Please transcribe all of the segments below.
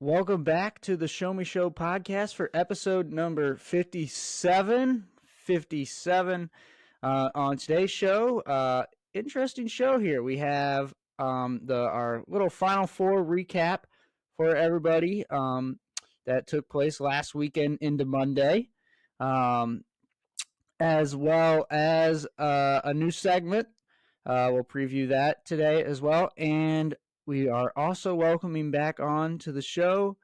Welcome back to the Show Me Show podcast for episode number 57. 57. On today's show, interesting show here. We have our little Final Four recap for everybody that took place last weekend into Monday, as well as a new segment. We'll preview that today as well. And we are also welcoming back on to the show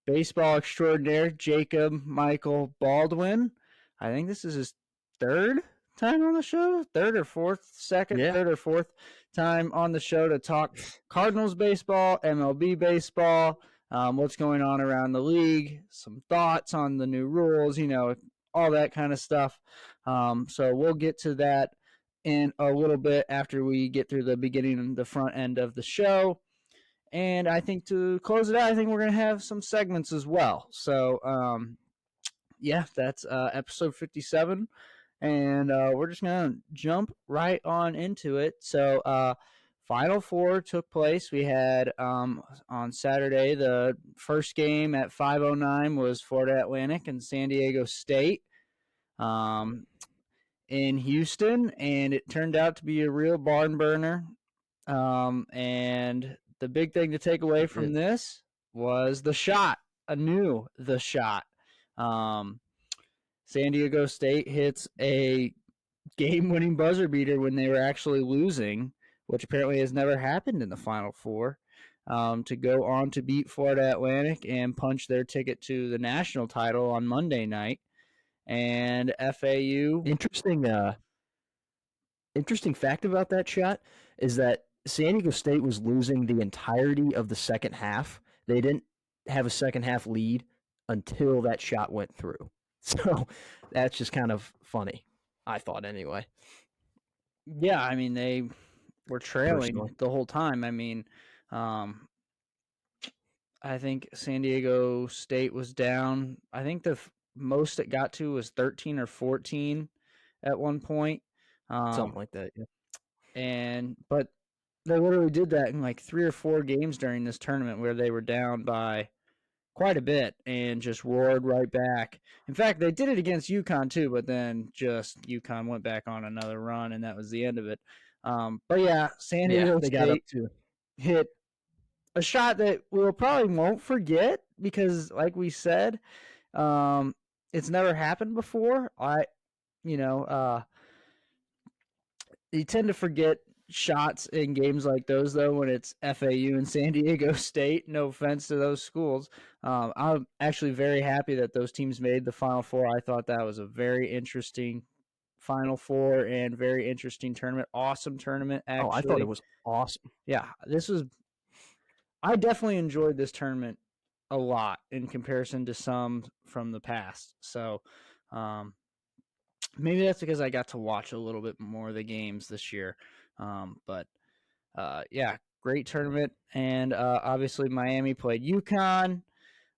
baseball extraordinaire Jacob Michael Baldwin. I think this is his third time on the show, third or fourth time on the show to talk Cardinals baseball, MLB baseball, what's going on around the league, some thoughts on the new rules, all that kind of stuff. So we'll get to that in a little bit after we get through the beginning and the front end of the show. And I think to close it out, I think we're going to have some segments as well. So, that's episode 57. And we're just going to jump right on into it. So, Final Four took place. We had on Saturday, the first game at 5:09 was Florida Atlantic and San Diego State in Houston. And it turned out to be a real barn burner. And the big thing to take away from this was the shot. The shot. San Diego State hits a game-winning buzzer beater when they were actually losing, which apparently has never happened in the Final Four, to go on to beat Florida Atlantic and punch their ticket to the national title on Monday night. And FAU. Interesting fact about that shot is that San Diego State was losing the entirety of the second half. They didn't have a second half lead until that shot went through. So that's just kind of funny, I thought anyway. Yeah, I mean, they were trailing the whole time. I mean, I think San Diego State was down. I think the most it got to was 13 or 14 at one point. Something like that, yeah. But they literally did that in like 3 or 4 games during this tournament where they were down by quite a bit and just roared right back. In fact, they did it against UConn too, but then just UConn went back on another run, and that was the end of it. But yeah, San Diego State hit a shot that we probably won't forget because, like we said, it's never happened before. You tend to forget shots in games like those, though, when it's FAU and San Diego State. No offense to those schools. I'm actually very happy that those teams made the Final Four. I thought that was a very interesting Final Four and very interesting tournament. Awesome tournament, actually. Oh, I thought it was awesome. Yeah, I definitely enjoyed this tournament a lot in comparison to some from the past. So, maybe that's because I got to watch a little bit more of the games this year. But great tournament. And obviously Miami played UConn.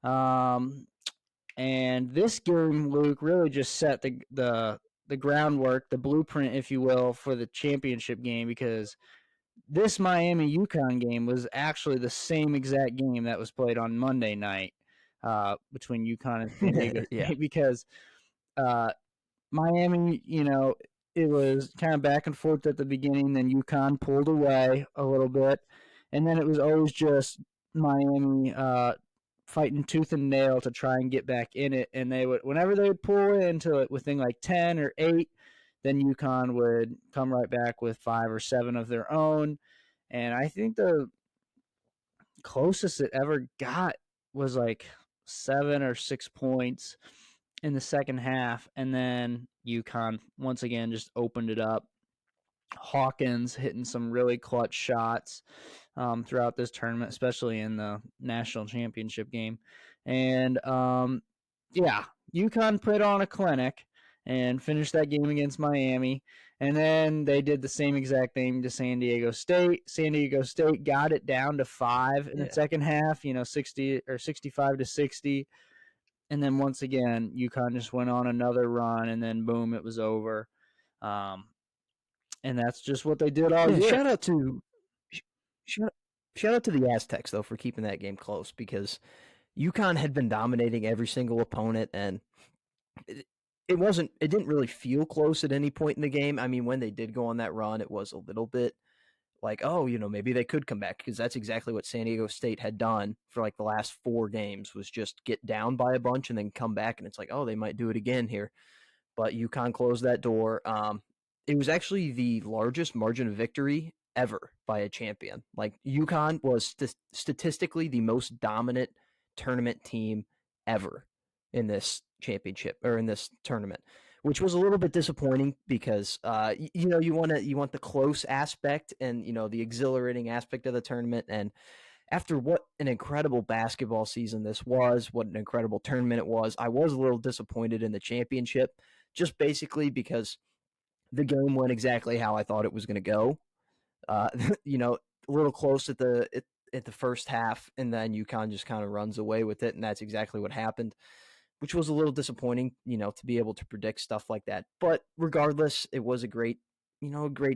And this game, Luke, really just set the groundwork, the blueprint, if you will, for the championship game, because this Miami-UConn game was actually the same exact game that was played on Monday night between UConn and San Diego State because Miami, it was kind of back and forth at the beginning. Then UConn pulled away a little bit. And then it was always just Miami fighting tooth and nail to try and get back in it. And whenever they would pull into it within like 10 or 8, then UConn would come right back with 5 or 7 of their own. And I think the closest it ever got was like 7 or 6 points in the second half, and then UConn once again just opened it up. Hawkins hitting some really clutch shots throughout this tournament, especially in the national championship game. And UConn put on a clinic and finished that game against Miami. And then they did the same exact thing to San Diego State. San Diego State got it down to 5 in the second half, 60 or 65 to 60. And then once again, UConn just went on another run, and then boom, it was over. And that's just what they did all year. Shout out to the Aztecs though for keeping that game close, because UConn had been dominating every single opponent, and it, it didn't really feel close at any point in the game. I mean, when they did go on that run, it was a little bit like, oh, maybe they could come back, because that's exactly what San Diego State had done for like the last 4 games, was just get down by a bunch and then come back, and it's like, oh, they might do it again here. But UConn closed that door. It was actually the largest margin of victory ever by a champion. Like, UConn was statistically the most dominant tournament team ever in this championship, or in this tournament, which was a little bit disappointing, because you want the close aspect, and the exhilarating aspect of the tournament. And after what an incredible basketball season this was, what an incredible tournament it was, I was a little disappointed in the championship, just basically because the game went exactly how I thought it was going to go. Uh, a little close at the first half, and then UConn just kind of runs away with it, and that's exactly what happened, which was a little disappointing, to be able to predict stuff like that. But regardless, it was a great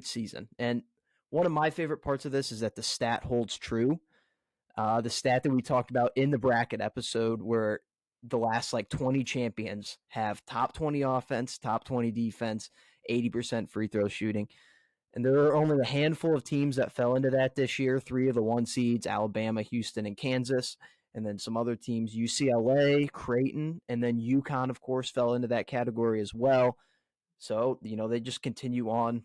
season. And one of my favorite parts of this is that the stat holds true. The stat that we talked about in the bracket episode, where the last like 20 champions have top 20 offense, top 20 defense, 80% free throw shooting. And there are only a handful of teams that fell into that this year. 3 of the 1 seeds, Alabama, Houston, and Kansas. And then some other teams, UCLA, Creighton, and then UConn, of course, fell into that category as well. So, they just continue on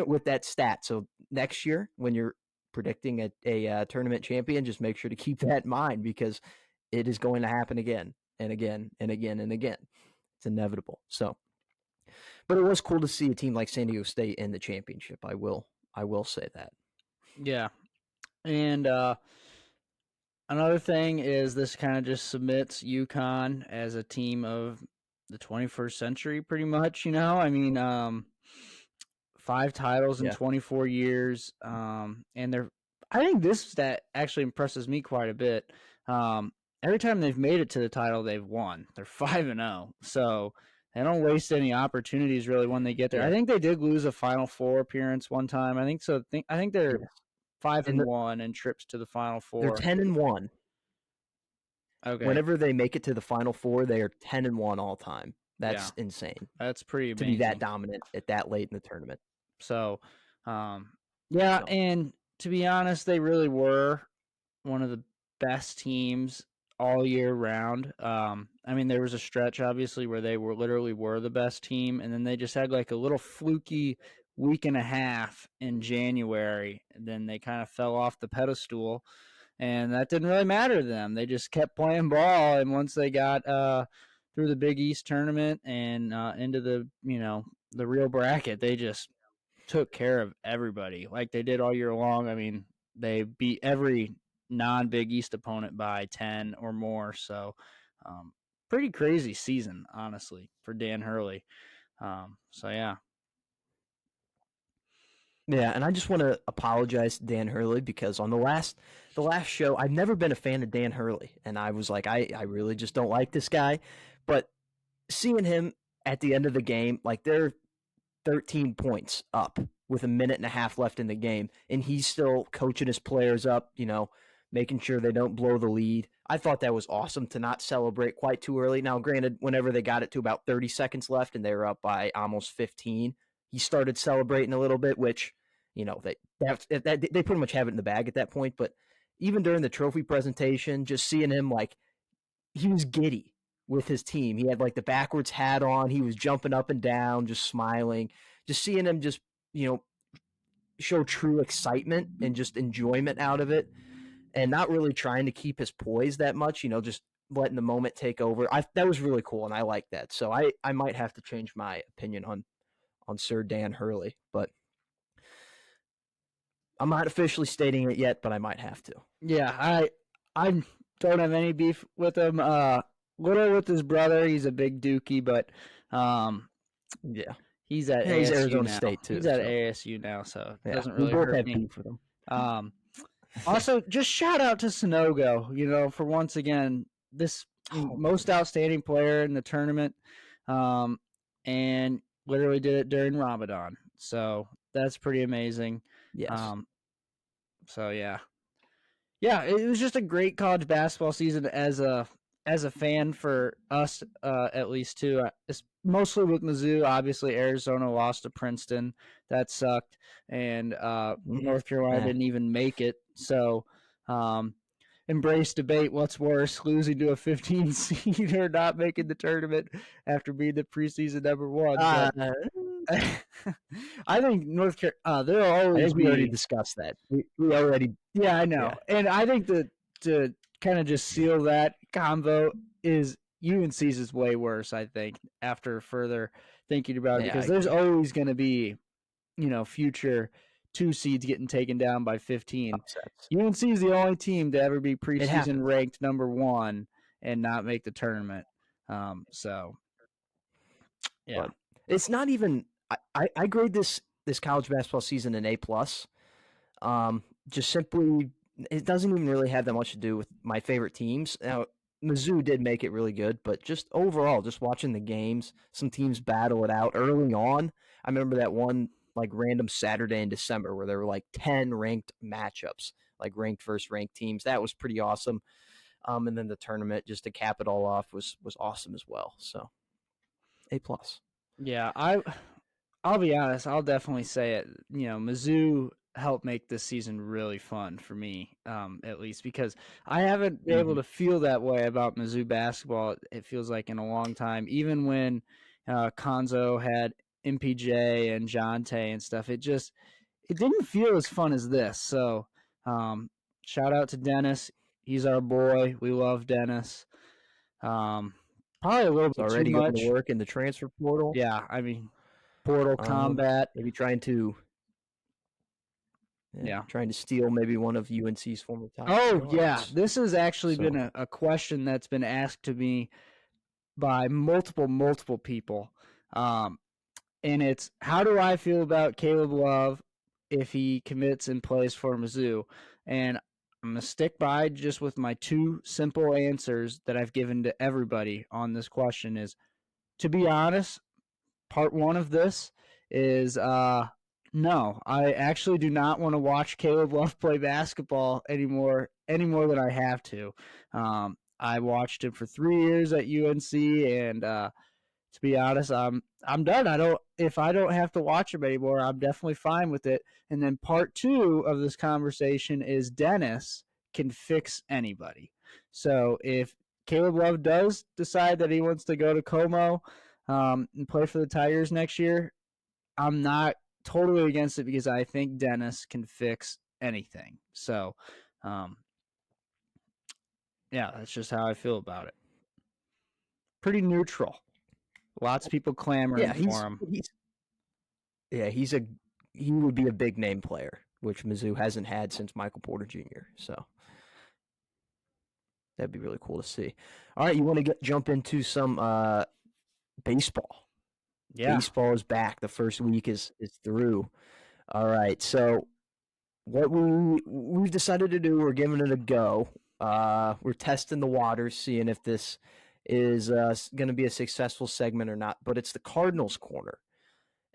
with that stat. So next year, when you're predicting a tournament champion, just make sure to keep that in mind, because it is going to happen again and again and again and again. It's inevitable. So, but it was cool to see a team like San Diego State in the championship. I will say that. Yeah. And another thing is, this kind of just submits UConn as a team of the 21st century, pretty much. I mean, 5 titles in Yeah. 24 years, and they're. I think this stat actually impresses me quite a bit. Every time they've made it to the title, they've won. They're 5-0, so they don't waste any opportunities really when they get there. I Yeah. think they did lose a Final Four appearance one time. I think so. I think they're Yes. five And and one and trips to the Final they're Four. 10-1. Okay, Whenever they make it to the Final Four, they are 10-1 all time. yeah, That's insane that's pretty to be that amazing. dominant at that late in the tournament. So, yeah, So, and to be honest, they really were one of the best teams all year round. I mean, there was a stretch obviously where they were the best team, and then they just had like a little fluky week and a half in January, and then they kind of fell off the pedestal, and that didn't really matter to them. They just kept playing ball, and once they got through the Big East tournament and into the real bracket, they just took care of everybody like they did all year long. I mean, they beat every non-Big East opponent by 10 or more. So, pretty crazy season, honestly, for Dan Hurley. So yeah. yeah, and I just want to apologize to Dan Hurley, because on the last show, I've never been a fan of Dan Hurley, and I was like, I really just don't like this guy. But seeing him at the end of the game, like, they're 13 points up with a minute and a half left in the game, and he's still coaching his players up, making sure they don't blow the lead. I thought that was awesome to not celebrate quite too early. Now, granted, whenever they got it to about 30 seconds left and they were up by almost 15, he started celebrating a little bit, which, they pretty much have it in the bag at that point. But even during the trophy presentation, just seeing him, like, he was giddy with his team. He had like the backwards hat on. He was jumping up and down, just smiling. Just seeing him just, you know, show true excitement and just enjoyment out of it, and not really trying to keep his poise that much, just letting the moment take over. That was really cool, and I like that. So I might have to change my opinion on Sir Dan Hurley, but I'm not officially stating it yet, but I might have to. Yeah, I don't have any beef with him. Little with his brother, he's a big dookie, but um, Yeah. he's at Yeah, he's ASU Arizona now. State too, He's at so ASU now, so it yeah, doesn't we really both hurt have me. beef with him. Um, Also, just shout out to Sonogo, for once again, this Oh, most outstanding player in the tournament, and literally did it during Ramadan. So that's pretty amazing. yes. Um, so yeah, Yeah, it was just a great college basketball season as a fan for us, at least too. It's mostly with Mizzou. Obviously, Arizona lost to Princeton. That sucked, and North Carolina Eh, didn't even make it. So, um, embrace debate. What's worse, losing to a 15 seed or not making the tournament after being the preseason number one? But uh, I think North Carolina. There'll I always think we already be. discussed that. We already, Yeah, I yeah, know, and I think that to kind of just seal that convo is UNC's is way worse. I think after further thinking about it, yeah, I because there's agree. always going to be future two seeds getting taken down by 15. Upsets. UNC is the only team to ever be It preseason happens, ranked number one and not make the tournament. So yeah, but it's not even. I grade this college basketball season an A+. Just simply, it doesn't even really have that much to do with my favorite teams. Now, Mizzou did make it really good, but just overall, just watching the games, some teams battle it out early on. I remember that one like random Saturday in December where there were like 10 ranked matchups, like ranked versus ranked teams. That was pretty awesome. And then the tournament just to cap it all off was awesome as well. So A+. yeah. I'll be honest. I'll definitely say it. Mizzou helped make this season really fun for me, at least because I haven't been able Mm-hmm. to feel that way about Mizzou basketball. It feels like in a long time. Even when Konzo had MPJ and Jonte and stuff, it didn't feel as fun as this. So, um, shout out to Dennis. He's our boy. We love Dennis. Um, Probably a little It's bit too already going to much. work in the transfer portal. Yeah, I mean, Portal Combat. Maybe trying to Yeah. trying to steal maybe one of UNC's former top Oh, yeah. guards. This has actually been So a question that's been asked to me by multiple people. Um, and it's how do I feel about Caleb Love if he commits and plays for Mizzou? And I'm going to stick by just with my two simple answers that I've given to everybody on this question is to be honest, part one of this is no, I actually do not want to watch Caleb Love play basketball any more than I have to. I watched him for 3 years at UNC, and to be honest, I'm done. If I don't have to watch him anymore, I'm definitely fine with it. And then part two of this conversation is Dennis can fix anybody. So if Caleb Love does decide that he wants to go to Como and play for the Tigers next year, I'm not totally against it because I think Dennis can fix anything. So, um, yeah, that's just how I feel about it. Pretty neutral. Lots of people clamoring yeah, for him. he's a he would be a big name player, which Mizzou hasn't had since Michael Porter Jr. So that'd be really cool to see. All right, you want to jump into some baseball? Yeah. Baseball is back. The first week is through. All right, so what we've decided to do, we're giving it a go. We're testing the waters, seeing if this is going to be a successful segment or not. But it's the Cardinals corner,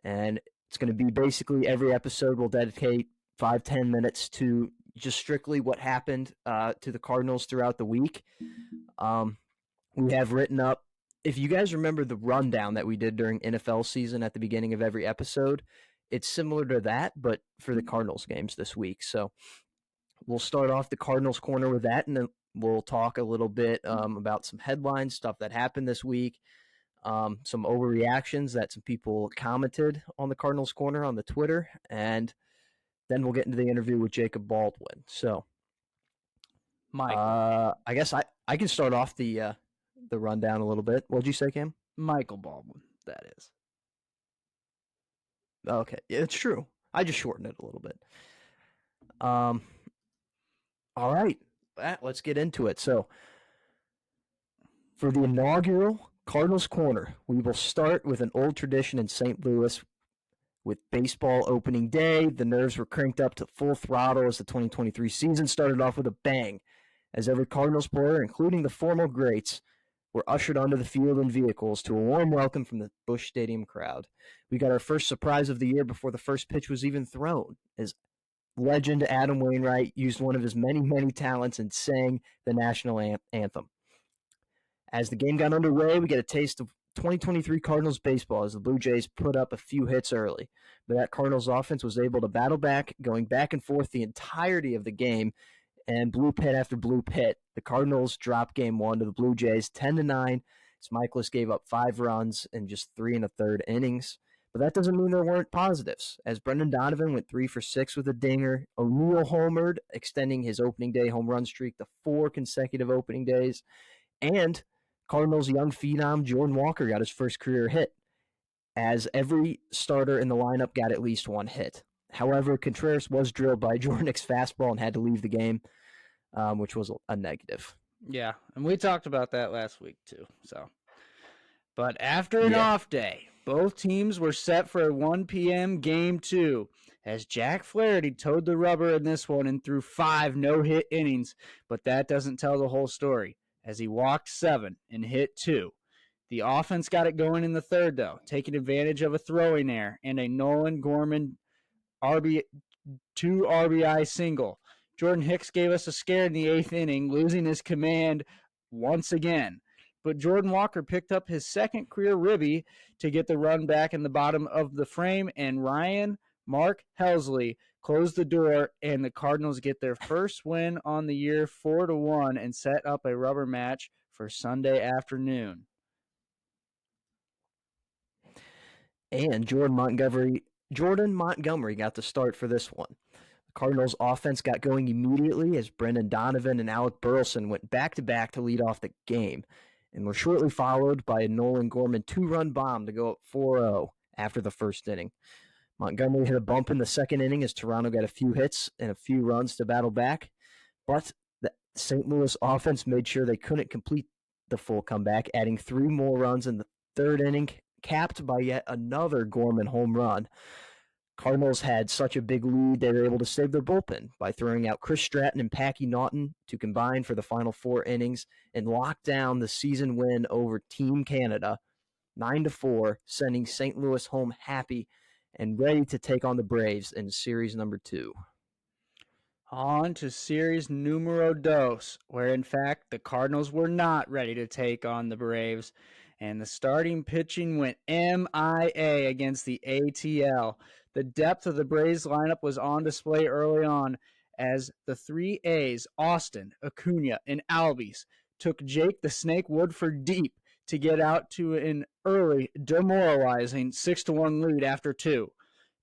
and it's going to be basically every episode we'll dedicate 5-10 minutes to just strictly what happened to the Cardinals throughout the week. We have written up. If you guys remember the rundown that we did during NFL season at the beginning of every episode, it's similar to that, but for the Cardinals games this week. So we'll start off the Cardinals corner with that, and then we'll talk a little bit about some headlines, stuff that happened this week, some overreactions that some people commented on the Cardinals corner on the Twitter, and then we'll get into the interview with Jacob Baldwin. So, Michael. I guess I can start off the rundown a little bit. What'd you say, Cam? Michael Baldwin, that is. Okay, yeah, it's true. I just shortened it a little bit. All right, let's get into it. So, for the inaugural Cardinals Corner, we will start with an old tradition in St. Louis with baseball opening day. The nerves were cranked up to full throttle as the 2023 season started off with a bang, as every Cardinals player, including the former greats, were ushered onto the field in vehicles to a warm welcome from the Busch Stadium crowd. We got our first surprise of the year before the first pitch was even thrown, as legend Adam Wainwright used one of his many, many talents and sang the national anthem. As the game got underway, we get a taste of 2023 Cardinals baseball as the Blue Jays put up a few hits early. But that Cardinals offense was able to battle back, going back and forth the entirety of the game, and blue pit after blue pit. The Cardinals dropped game one to the Blue Jays 10-9. As Michaelis gave up 5 runs in just 3 1/3 innings. But that doesn't mean there weren't positives, as Brendan Donovan went 3 for 6 with a dinger. O'Neill homered, extending his opening day home run streak to 4 consecutive opening days. And Cardinals' young phenom Jordan Walker got his first career hit, as every starter in the lineup got at least one hit. However, Contreras was drilled by Jordan's fastball and had to leave the game, which was a negative. Yeah, and we talked about that last week too. But after an off day, both teams were set for a 1 p.m. Game 2, as Jack Flaherty towed the rubber in this one and threw 5 no-hit innings, but that doesn't tell the whole story, as he walked 7 and hit 2. The offense got it going in the third, though, taking advantage of a throwing error and a Nolan Gorman 2 RBI single. Jordan Hicks gave us a scare in the 8th inning, losing his command once again. But Jordan Walker picked up his second career ribby to get the run back in the bottom of the frame, and Mark Helsley closed the door, and the Cardinals get their first win on the year 4-1 and set up a rubber match for Sunday afternoon. And Jordan Montgomery got the start for this one. The Cardinals' offense got going immediately as Brendan Donovan and Alec Burleson went back-to-back to lead off the game, and were shortly followed by a Nolan Gorman 2-run bomb to go up 4-0 after the first inning. Montgomery hit a bump in the second inning as Toronto got a few hits and a few runs to battle back, but the St. Louis offense made sure they couldn't complete the full comeback, adding 3 more runs in the third inning, capped by yet another Gorman home run. Cardinals had such a big lead, they were able to save their bullpen by throwing out Chris Stratton and Packy Naughton to combine for the final 4 innings and lock down the season win over Team Canada, 9-4, sending St. Louis home happy and ready to take on the Braves in series number 2. On to series numero dos, where in fact the Cardinals were not ready to take on the Braves, and the starting pitching went MIA against the ATL. The depth of the Braves lineup was on display early on, as the 3 A's, Austin, Acuna, and Albies, took Jake the Snake Woodford deep to get out to an early, demoralizing 6-1 lead after 2.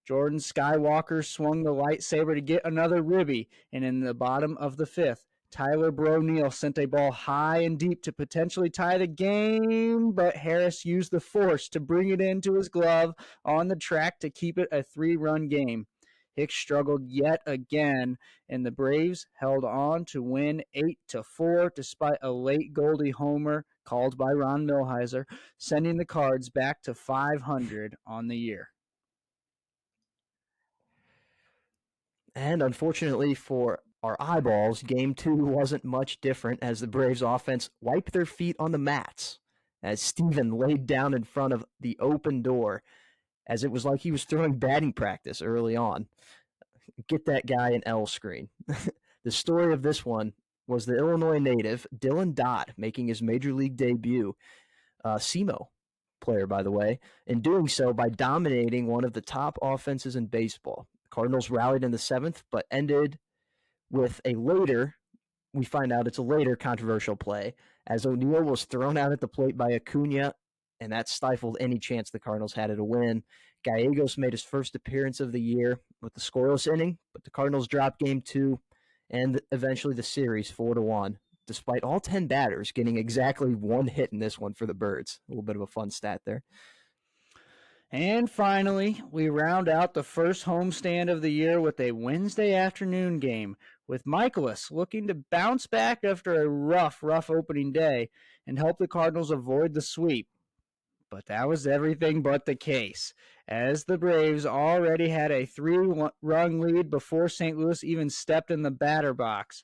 Jordan Skywalker swung the lightsaber to get another ribby, and in the bottom of the 5th, Tyler Bro-Neal sent a ball high and deep to potentially tie the game, but Harris used the force to bring it into his glove on the track to keep it a 3-run game. Hicks struggled yet again, and the Braves held on to win 8-4 despite a late Goldie homer called by Ron Milheiser, sending the Cards back to 500 on the year. And unfortunately for our eyeballs, Game 2 wasn't much different as the Braves offense wiped their feet on the mats as Steven laid down in front of the open door, as it was like he was throwing batting practice early on. Get that guy an L screen. The story of this one was the Illinois native Dylan Dodd making his major league debut, SEMO player, by the way, and doing so by dominating one of the top offenses in baseball. The Cardinals rallied in the 7th, but ended with we find out it's a later controversial play, as O'Neill was thrown out at the plate by Acuna, and that stifled any chance the Cardinals had at a win. Gallegos made his first appearance of the year with the scoreless inning, but the Cardinals dropped Game 2 and eventually the series 4-1, despite all 10 batters getting exactly 1 hit in this one for the Birds. A little bit of a fun stat there. And finally, we round out the first homestand of the year with a Wednesday afternoon game, with Michaelis looking to bounce back after a rough opening day and help the Cardinals avoid the sweep. But that was everything but the case, as the Braves already had a 3-run lead before St. Louis even stepped in the batter box.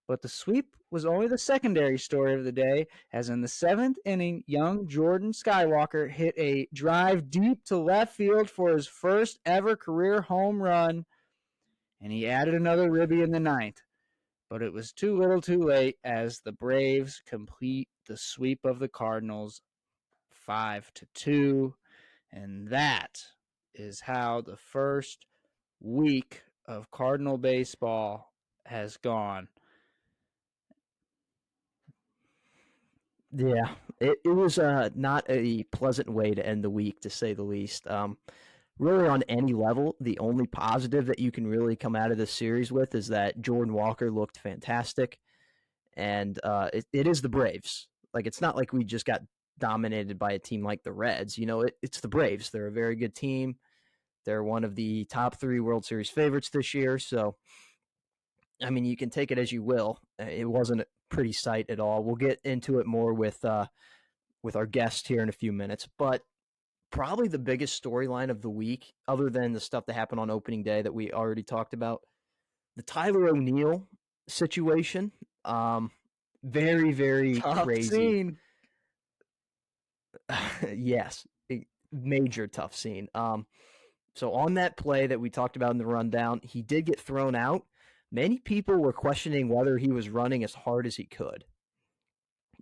But the sweep was only the secondary story of the day, as in the 7th inning, young Jordan Skywalker hit a drive deep to left field for his first ever career home run. and he added another ribby in the ninth. But it was too little too late as the Braves complete the sweep of the Cardinals 5-2. And that is how the first week of Cardinal baseball has gone. Yeah, it was not a pleasant way to end the week, to say the least. Really, on any level, the only positive that you can really come out of this series with is that Jordan Walker looked fantastic, and it is the Braves. Like, it's not like we just got dominated by a team like the Reds. It's the Braves. They're a very good team. They're one of the top 3 World Series favorites this year. So, I mean, you can take it as you will. It wasn't a pretty sight at all. We'll get into it more with our guest here in a few minutes. But probably the biggest storyline of the week, other than the stuff that happened on opening day that we already talked about, the Tyler O'Neill situation. Very, very Tough crazy. scene. Yes, major tough scene. So on that play that we talked about in the rundown, he did get thrown out. Many people were questioning whether he was running as hard as he could.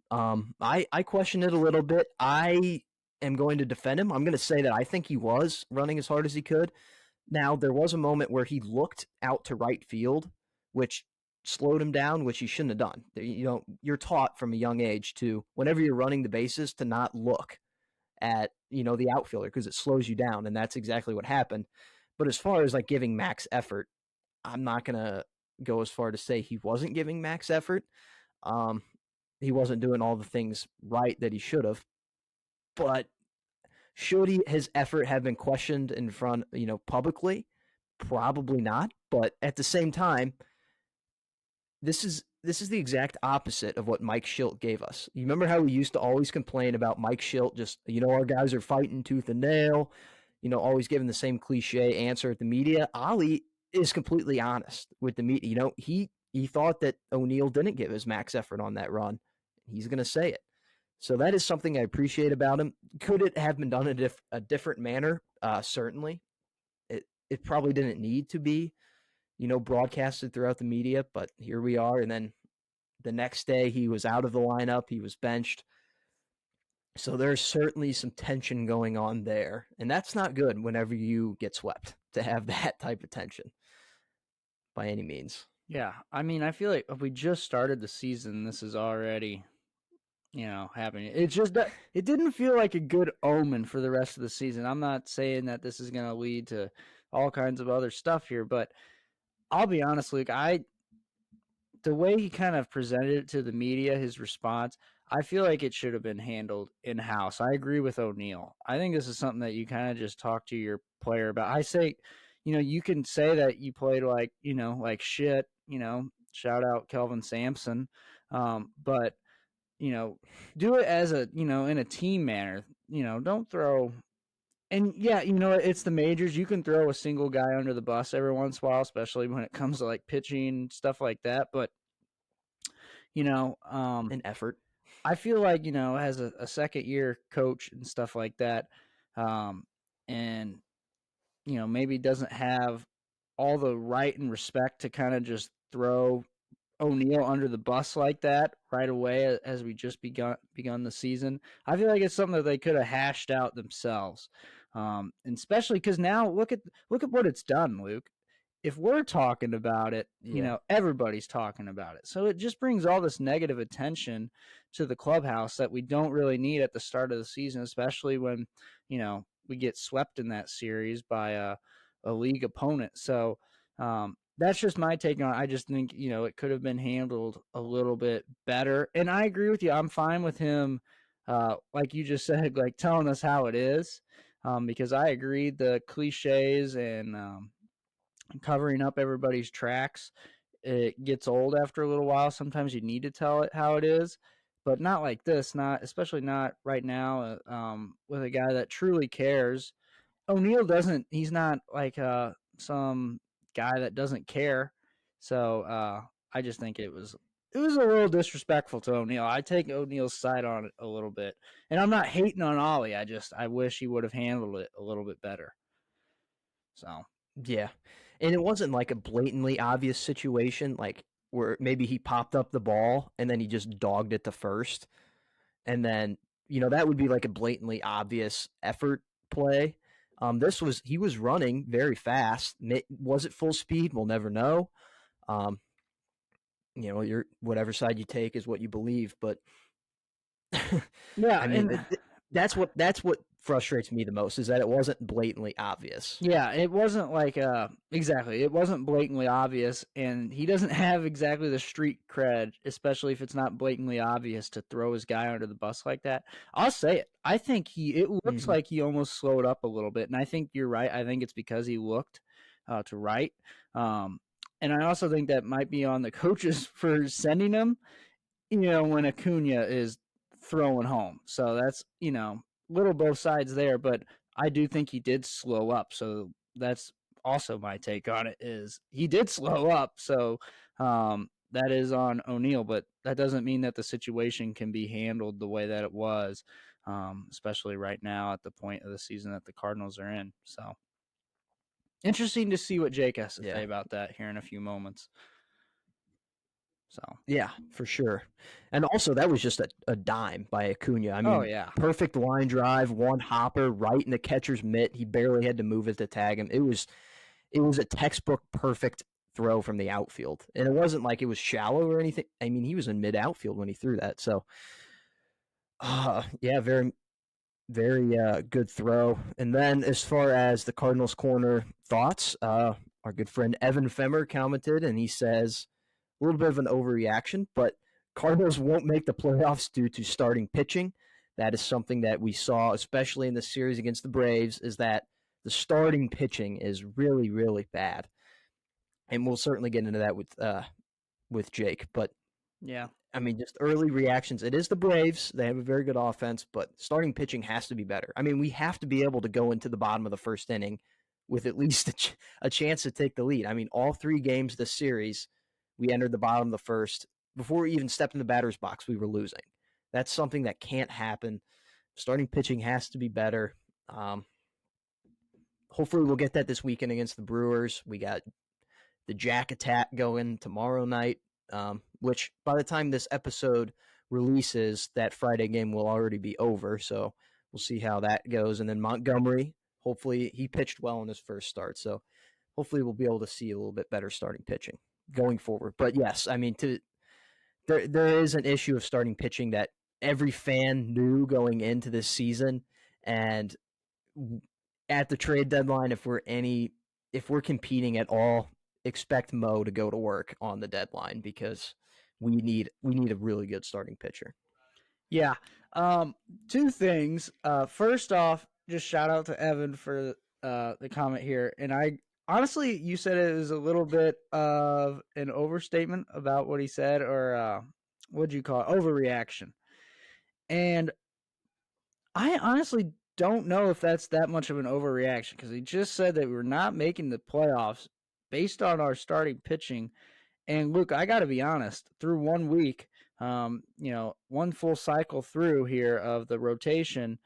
I questioned it a little bit. I am going to defend him. I'm going to say that I think he was running as hard as he could. Now, there was a moment where he looked out to right field, which slowed him down, which he shouldn't have done. You're taught from a young age to, whenever you're running the bases, to not look at, the outfielder because it slows you down, and that's exactly what happened. But as far as like giving max effort, I'm not going to go as far to say he wasn't giving max effort. He wasn't doing all the things right that he should have. But should his effort have been questioned in front, publicly? Probably not. But at the same time, this is the exact opposite of what Mike Schilt gave us. You remember how we used to always complain about Mike Schilt, just, our guys are fighting tooth and nail, always giving the same cliche answer at the media. Ali is completely honest with the media. He thought that O'Neill didn't give his max effort on that run. He's going to say it. So that is something I appreciate about him. Could it have been done in a different manner? Certainly. It probably didn't need to be, broadcasted throughout the media, but here we are. And then the next day he was out of the lineup. He was benched. So there's certainly some tension going on there. And that's not good whenever you get swept, to have that type of tension by any means. Yeah, I mean, I feel like if we just started the season, this is already, happening. It's just that it didn't feel like a good omen for the rest of the season. I'm not saying that this is going to lead to all kinds of other stuff here, but I'll be honest, Luke, the way he kind of presented it to the media, his response, I feel like it should have been handled in house. I agree with O'Neill. I think this is something that you kind of just talk to your player about. I say, you can say that you played like, like shit, shout out Kelvin Sampson. But, do it as a, in a team manner, don't throw. And yeah, it's the majors. You can throw a single guy under the bus every once in a while, especially when it comes to like pitching, stuff like that. But, An effort. I feel like, as a second year coach and stuff like that, and, maybe doesn't have all the right and respect to kind of just throw O'Neill under the bus like that right away as we just begun the season. I feel like it's something that they could have hashed out themselves, and especially because now look at what it's done, Luke. If we're talking about it, Yeah. everybody's talking about it. So it just brings all this negative attention to the clubhouse that we don't really need at the start of the season, especially when, we get swept in that series by a league opponent. So that's just my take on it. I just think, it could have been handled a little bit better. And I agree with you. I'm fine with him, like you just said, like telling us how it is, because I agree the cliches and covering up everybody's tracks, it gets old after a little while. Sometimes you need to tell it how it is, but not like this. Not especially not right now. With a guy that truly cares. O'Neill doesn't. He's not like some guy that doesn't care. So I just think it was a little disrespectful to O'Neill. I take O'Neill's side on it a little bit, and I'm not hating on Ollie. I wish he would have handled it a little bit better. So Yeah. And it wasn't like a blatantly obvious situation, like where maybe he popped up the ball and then he just dogged it to first. And then, that would be like a blatantly obvious effort play. He was running very fast. Was it full speed? We'll never know. Um, whatever side you take is what you believe. But Yeah, I mean, and that's what frustrates me the most is that it wasn't blatantly obvious. yeah, it wasn't like exactly. It wasn't blatantly obvious, and he doesn't have exactly the street cred, especially if it's not blatantly obvious to throw his guy under the bus like that. I'll say it. I think it looks Mm-hmm. like he almost slowed up a little bit, and I think you're right. I think it's because he looked to right, um, and I also think that might be on the coaches for sending him. When Acuna is throwing home, so that's little both sides there, but I do think he did slow up. So that's also my take on it is he did slow up. So that is on O'Neill, but that doesn't mean that the situation can be handled the way that it was, especially right now at the point of the season that the Cardinals are in. So interesting to see what Jake has to Yeah. say about that here in a few moments. So, Yeah, for sure. And also, that was just a dime by Acuna. I oh mean, yeah, perfect line drive, one hopper right in the catcher's mitt. He barely had to move it to tag him. It was a textbook perfect throw from the outfield, and it wasn't like it was shallow or anything. I mean, he was in mid outfield when he threw that. So, yeah, very very good throw. And then as far as the Cardinals corner thoughts, our good friend Evan Femmer commented, and he says a little bit of an overreaction, but Cardinals won't make the playoffs due to starting pitching. That is something that we saw, especially in the series against the Braves, is that the starting pitching is really, really bad. And we'll certainly get into that with Jake. But yeah. I mean, just early reactions. It is the Braves. They have a very good offense, but starting pitching has to be better. I mean, we have to be able to go into the bottom of the first inning with at least a chance to take the lead. I mean, all 3 games this series, we entered the bottom of the first. Before we even stepped in the batter's box, we were losing. That's something that can't happen. Starting pitching has to be better. Hopefully, we'll get that this weekend against the Brewers. We got the Jack Attack going tomorrow night, which by the time this episode releases, that Friday game will already be over. So we'll see how that goes. And then Montgomery, hopefully he pitched well in his first start. So hopefully we'll be able to see a little bit better starting pitching going forward. But yes, I mean, there is an issue of starting pitching that every fan knew going into this season. And at the trade deadline, if we're competing at all, expect Mo to go to work on the deadline because we need a really good starting pitcher. Yeah. Two things. First off, just shout out to Evan for the comment here. And I honestly, you said it was a little bit of an overstatement about what he said, or what'd you call it? Overreaction. And I honestly don't know if that's that much of an overreaction because he just said that we're not making the playoffs based on our starting pitching. And look, I got to be honest, through 1 week, one full cycle through here of the rotation,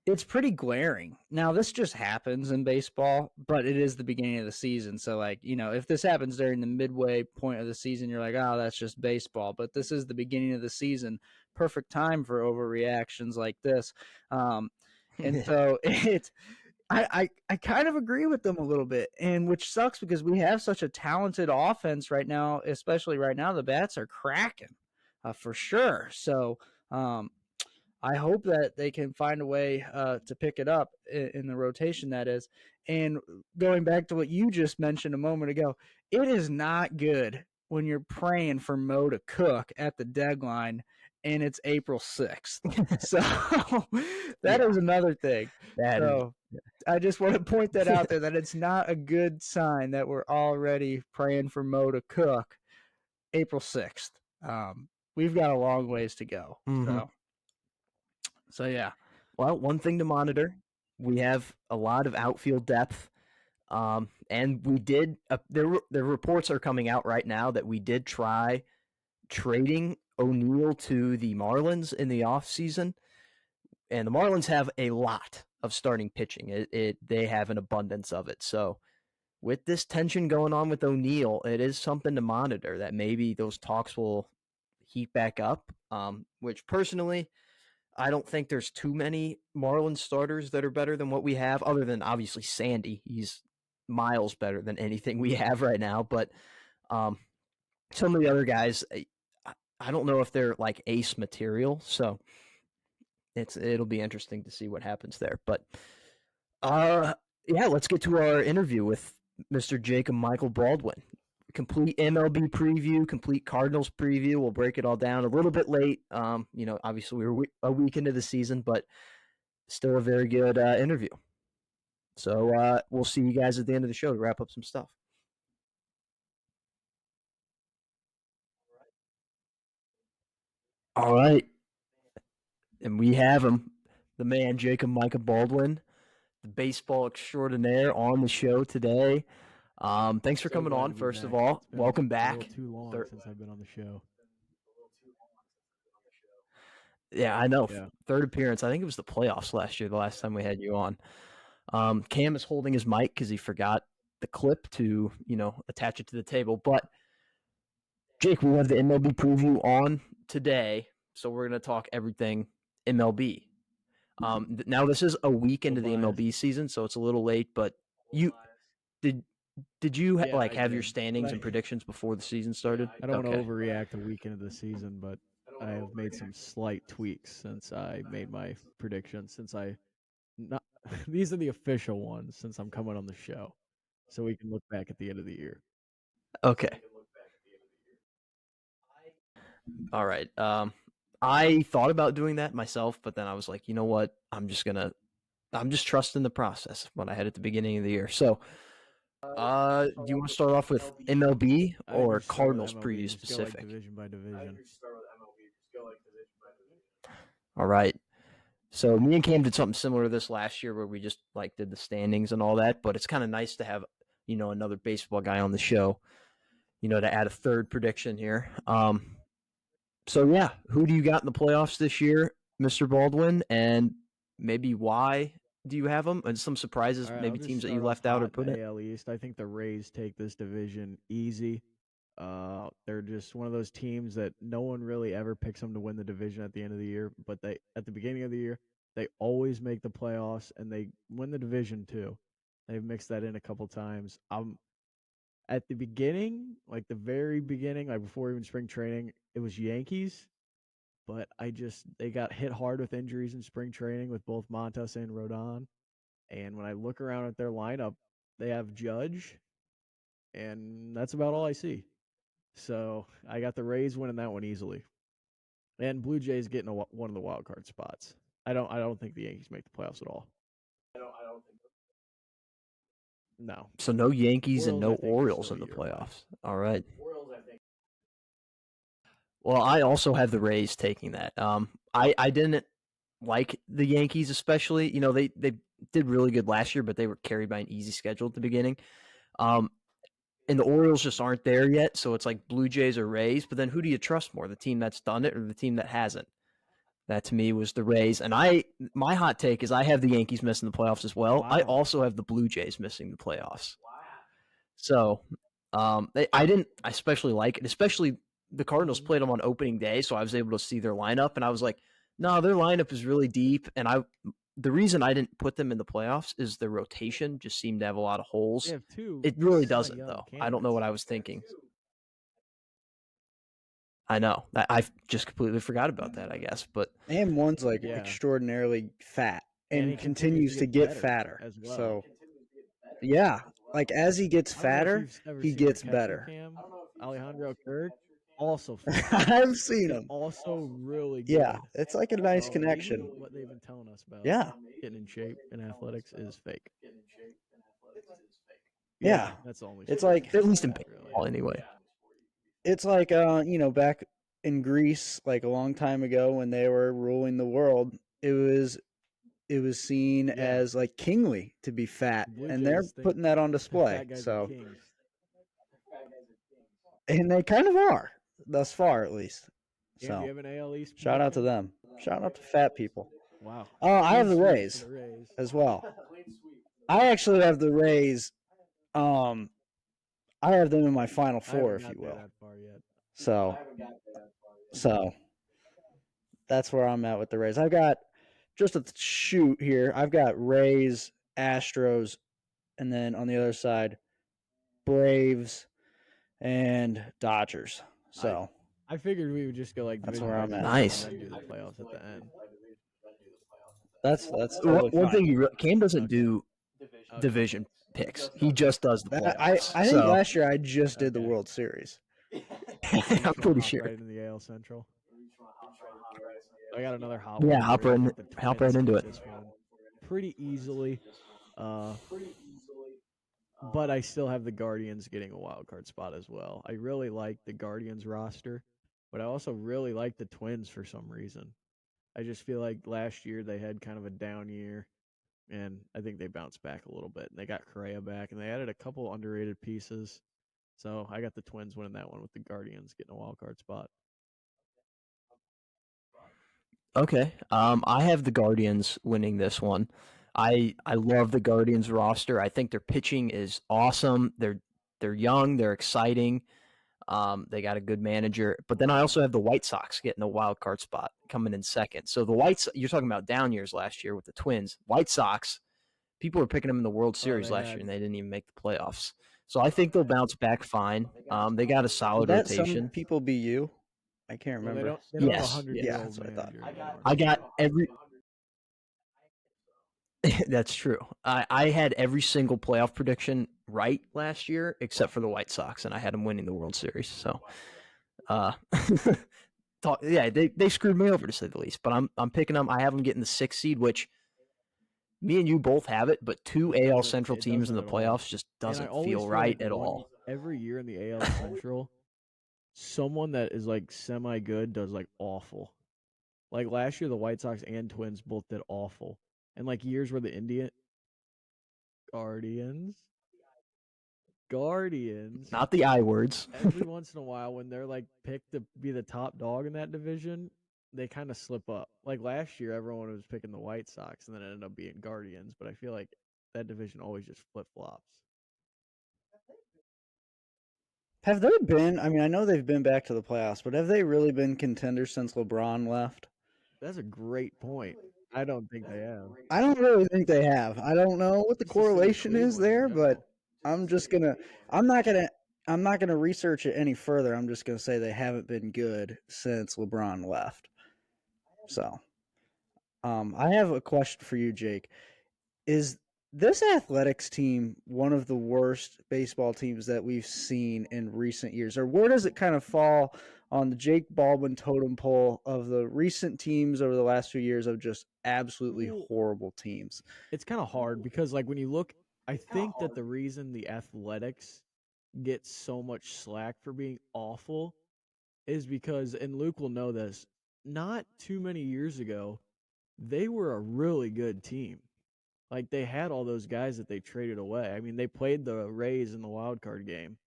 it's pretty glaring. Now, this just happens in baseball, but it is the beginning of the season. So, like, if this happens during the midway point of the season, you're like, oh, that's just baseball. But this is the beginning of the season. Perfect time for overreactions like this. And so it's. I kind of agree with them a little bit, and which sucks because we have such a talented offense right now, especially right now. The bats are cracking for sure. So I hope that they can find a way to pick it up in the rotation, that is. And going back to what you just mentioned a moment ago, it is not good when you're praying for Mo to cook at the deadline and it's April 6th. So that Yeah, is another thing. that is. So I just want to point that out there that it's not a good sign that we're already praying for Mo to cook April 6th. We've got a long ways to go. Mm-hmm. So yeah. Well, one thing to monitor: we have a lot of outfield depth, and we did. The reports are coming out right now that we did try trading O'Neill to the Marlins in the offseason. And the Marlins have a lot of starting pitching. They have an abundance of it. So with this tension going on with O'Neal, it is something to monitor that maybe those talks will heat back up. Which personally, I don't think there's too many Marlins starters that are better than what we have, other than obviously Sandy. He's miles better than anything we have right now. But um, some of the other guys, I don't know if they're like ace material. So it'll be interesting to see what happens there. But uh, yeah, let's get to our interview with Mr. Jacob Michael Baldwin. Complete MLB preview, complete Cardinals preview. We'll break it all down a little bit late. Obviously we were a week into the season, but still a very good interview. So we'll see you guys at the end of the show to wrap up some stuff. All right. And we have him, the man, Jacob Micah Baldwin, the baseball extraordinaire on the show today. Thanks for coming on, first of all. Welcome back. A little too long since I've been on the show. Yeah, I know. Yeah. Third appearance. I think it was the playoffs last year, the last time we had you on. Cam is holding his mic because he forgot the clip to, attach it to the table. But Jake, we have the MLB preview on today, so we're going to talk everything MLB. Now this is a week into the MLB season, so it's a little late. But you did you have your standings and predictions before the season started? I don't want to overreact a week into the season, but I have made some slight tweaks since I made my predictions. These are the official ones since I'm coming on the show, so we can look back at the end of the year. Okay. All right. I thought about doing that myself, but then I was like, you know what? I'm just trusting the process when I had at the beginning of the year. So, do you want to start off with MLB or Cardinals preview specific? Division by division. All right. So me and Cam did something similar to this last year where we just did the standings and all that, but it's kind of nice to have, another baseball guy on the show, to add a third prediction here. So yeah, who do you got in the playoffs this year, Mr. Baldwin, and maybe why do you have them? And some surprises, maybe teams that you left out or put in. AL East. I think the Rays take this division easy. They're just one of those teams that no one really ever picks them to win the division at the end of the year, but at the beginning of the year, they always make the playoffs and they win the division too. They've mixed that in a couple times. At the beginning, the very beginning, before even spring training, it was Yankees, but they got hit hard with injuries in spring training with both Montas and Rodon. And when I look around at their lineup, they have Judge, and that's about all I see. So I got the Rays winning that one easily, and Blue Jays getting one of the wild card spots. I don't think the Yankees make the playoffs at all. No. So no Yankees and no Orioles in the playoffs. All right. Well, I also have the Rays taking that. I didn't like the Yankees especially. They did really good last year, but they were carried by an easy schedule at the beginning. And the Orioles just aren't there yet, so it's like Blue Jays or Rays. But then who do you trust more, the team that's done it or the team that hasn't? That to me was the Rays. And my hot take is I have the Yankees missing the playoffs as well. Wow. I also have the Blue Jays missing the playoffs. Wow. So I didn't especially like it, especially the Cardinals played them on opening day, so I was able to see their lineup, and I was like, no, their lineup is really deep. And the reason I didn't put them in the playoffs is their rotation just seemed to have a lot of holes. It really doesn't, though. I don't know what I was thinking. I know. I just completely forgot about that, I guess. And one's extraordinarily fat and continues to get fatter as well. So, yeah, as he gets fatter, he gets better. Alejandro Kirk, also fat. I've seen him. Also really good. Yeah, it's a nice connection. What they've been telling us about getting in shape in athletics is fake. Yeah, that's the only. It's at least in baseball anyway. It's back in Greece, a long time ago when they were ruling the world, it was seen as kingly to be fat, and they're putting that on display. So, and they kind of are thus far, at least. So, do you have an AL East shout out to them. Shout out to fat people. Wow. Oh, I have the Rays as well. I actually have the Rays I have them in my final I haven't four, if you got there will. that far yet. So that's where I'm at with the Rays. I've got just a shoot here. I've got Rays, Astros, and then on the other side, Braves and Dodgers. So I figured we would just go like that's division where by I'm at. division Nice. and then do the playoffs at the end. That's totally One fine. thing Cam doesn't Okay. do Okay. division picks. He just does the That, playoffs. I think So last year I just did the Okay. World Series. So I'm you just want to pretty hop sure. right into the AL Central? I got another hot Yeah, one hop for you. right I in, think the hop Twins right into take it. this one pretty easily. But I still have the Guardians getting a wild card spot as well. I really like the Guardians roster, but I also really like the Twins for some reason. I just feel like last year they had kind of a down year, and I think they bounced back a little bit. And they got Correa back, and they added a couple underrated pieces. So I got the Twins winning that one with the Guardians getting a wild card spot. Okay. I have the Guardians winning this one. I love the Guardians roster. I think their pitching is awesome. They're young, they're exciting. They got a good manager. But then I also have the White Sox getting a wild card spot coming in second. So you're talking about down years last year with the Twins. White Sox, people were picking them in the World Oh, Series they last year had and they didn't even make the playoffs. So I think they'll bounce back fine. They got a Would solid that some rotation. people be you? I can't well, remember. they don't have a Yes, 100-year Yeah, yes. old that's what I thought. manager anymore. I got every That's true. I had every single playoff prediction right last year except for the White Sox, and I had them winning the World Series. So, uh, they screwed me over to say the least. But I'm picking them. I have them getting the 6th seed, which me and you both have it. But two AL Central It teams in doesn't the at all. playoffs just And I doesn't always feel feel like right at all. every year in the AL Central, someone that is like semi good does like awful. Like last year, the White Sox and Twins both did awful. And like years where the Indian Guardians, Guardians, Not the I words. every once in a while when they're like picked to be the top dog in that division, they kind of slip up. Like last year, everyone was picking the White Sox, and then it ended up being Guardians. But I feel like that division always just flip flops. Have they been? I mean, I know they've been back to the playoffs, but have they really been contenders since LeBron left? That's a great point. I don't think they have. I don't really think they have. I don't know what the Just the city of correlation is Cleveland in there, but general. I'm just gonna. I'm not gonna. I'm not gonna research it any further. I'm just gonna say they haven't been good since LeBron left. So, I have a question for you, Jake. Is this athletics team one of the worst baseball teams that we've seen in recent years? Or where does it kind of fall on the Jake Baldwin totem pole of the recent teams over the last few years of just absolutely Well, horrible teams? it's kind of hard because, like, when you look, I think that the reason the Athletics get so much slack for being awful is because, and Luke will know this, not too many years ago, they were a really good team. Like, they had all those guys that they traded away. I mean, they played the Rays in the wild card game.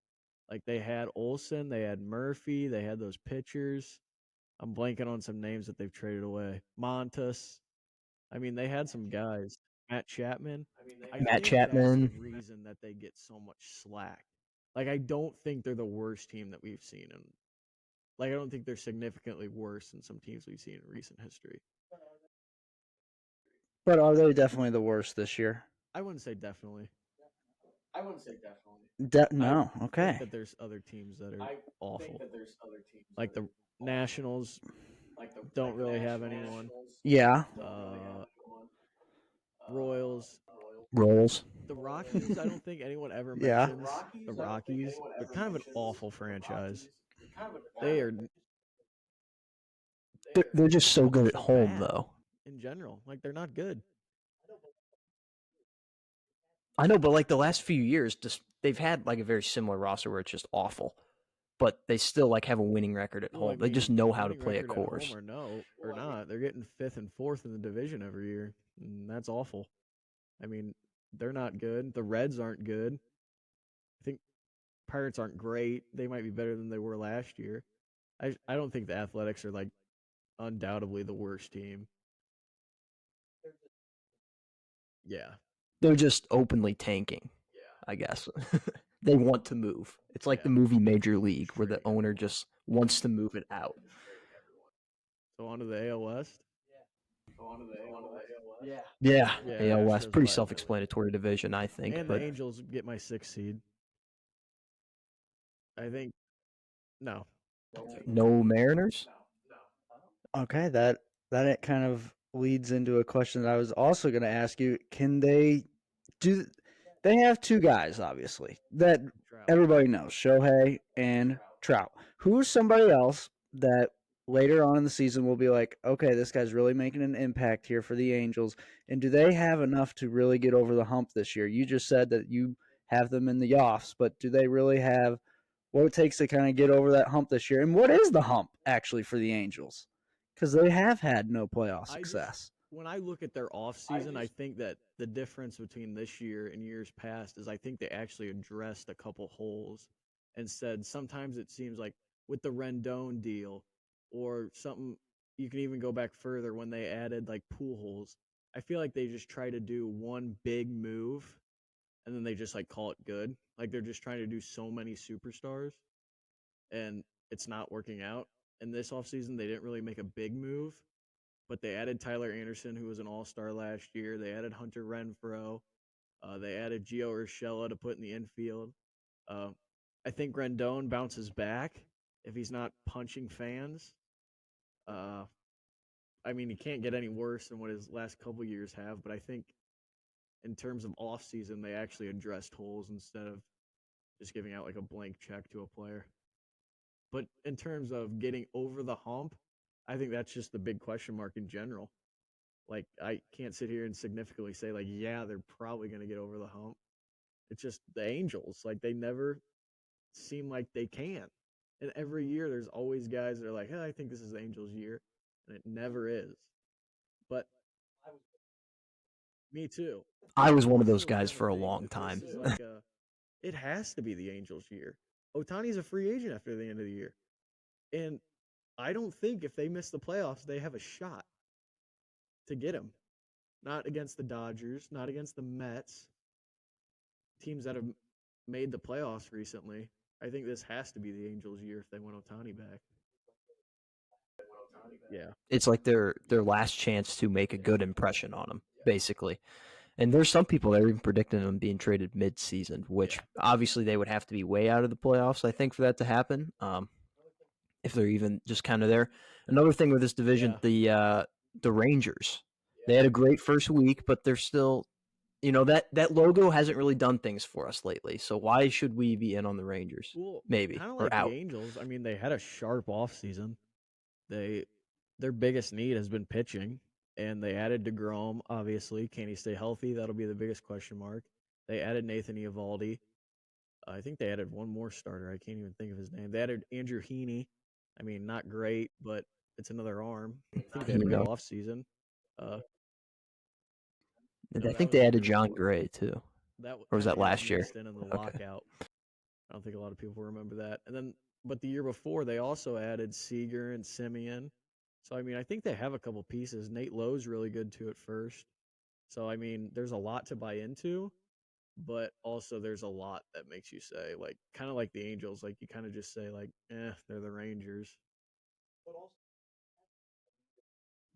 Like, they had Olson, they had Murphy, they had those pitchers. I'm blanking on some names that they've traded away. Montas. I mean, they had some guys. Matt Chapman. I Matt think that's the Chapman. reason that they get so much slack. Like, I don't think they're the worst team that we've seen. And, like, I don't think they're significantly worse than some teams we've seen in recent history. But are they definitely the worst this year? I wouldn't say definitely. I No. think Okay. that there's other teams that are awful. Like the Nationals don't really have anyone. Yeah. Royals. Rolls. The Rockies, I don't think anyone ever Yeah. mentions the Rockies. They're kind of an awful franchise. They are They're just so good at they're home, bad though. in general. Like they're not good. I know, but like the last few years, just they've had like a very similar roster where it's just awful, but they still like have a winning record at Well, I home. They just mean, know how to winning play at record at home Coors. or not, they're getting fifth and fourth in the division every year. And that's awful. I mean, they're not good. The Reds aren't good. I think Pirates aren't great. They might be better than they were last year. I don't think the Athletics are like undoubtedly the worst team. Yeah. They're just openly tanking. I guess. They want to move. It's like the movie Major League, where the owner just wants to move it out. So on to the AL West. Yeah, Yeah, AL West, Astros pretty by a bit. self-explanatory division, I think. And the But Angels get my 6th seed. I think no. no Mariners. Okay, that kind of leads into a question that I was also going to ask you. Can they do? They have two guys, obviously, that Trout. everybody knows, Shohei and Trout. Who's somebody else that later on in the season will be like, okay, this guy's really making an impact here for the Angels, and do they have enough to really get over the hump this year? You just said that you have them in the offs, but do they really have what it takes to kind of get over that hump this year? And what is the hump actually for the Angels? Because they have had no playoff success. When I look at their off season, I think that the difference between this year and years past is I think they actually addressed a couple holes and said sometimes it seems like with the Rendon deal or something you can even go back further when they added like pool holes. I feel like they just try to do one big move and then they just like call it good. Like they're just trying to do so many superstars and it's not working out. And this offseason they didn't really make a big move, but they added Tyler Anderson, who was an all-star last year. They added Hunter Renfroe. They added Gio Urshela to put in the infield. Uh, I think Rendon bounces back if he's not punching fans. Uh, I mean, he can't get any worse than what his last couple years have, but I think in terms of off-season, they actually addressed holes instead of just giving out like a blank check to a player. But in terms of getting over the hump, I think that's just the big question mark in general. Like I can't sit here and significantly say like, yeah, they're probably going to get over the hump. It's just the Angels. Like they never seem like they can. And every year there's always guys that are like, hey, I think this is the Angels' year, and it never is. But me too. I was one of I those still guys kind of for a think long that this time. is like a. It has to be the Angels' year. Otani's a free agent after the end of the year, and I don't think if they miss the playoffs, they have a shot to get him. Not against the Dodgers, not against the Mets, teams that have made the playoffs recently. I think this has to be the Angels' year if they want Otani back. Yeah. It's like their last chance to make a good impression on him, basically. And there's some people that are even predicting him being traded mid-season, which obviously they would have to be way out of the playoffs, I think, for that to happen. If they're even just kind of there. Another thing with this division, the Rangers, they had a great first week, but they're still, that logo hasn't really done things for us lately. So why should we be in on the Rangers? Well, Maybe, kind of or like the out. Angels. I mean, they had a sharp offseason. They their biggest need has been pitching, and they added DeGrom. Obviously, can he stay healthy? That'll be the biggest question mark. They added Nathan Eovaldi. I think they added one more starter. I can't even think of his name. They added Andrew Heaney. I mean, not great, but it's another arm. I think they had a good offseason. Uh, I no, that think was they the added year John before. Gray too, That or was I that think that last year? mixed in the Okay. lockout. I don't think a lot of people remember that. And then, but the year before, they also added Seager and Simeon. So I mean, I think they have a couple pieces. Nate Lowe's really good too at first. So I mean, there's a lot to buy into, but also there's a lot that makes you say like, kind of like the Angels, like you kind of just say like, they're the Rangers.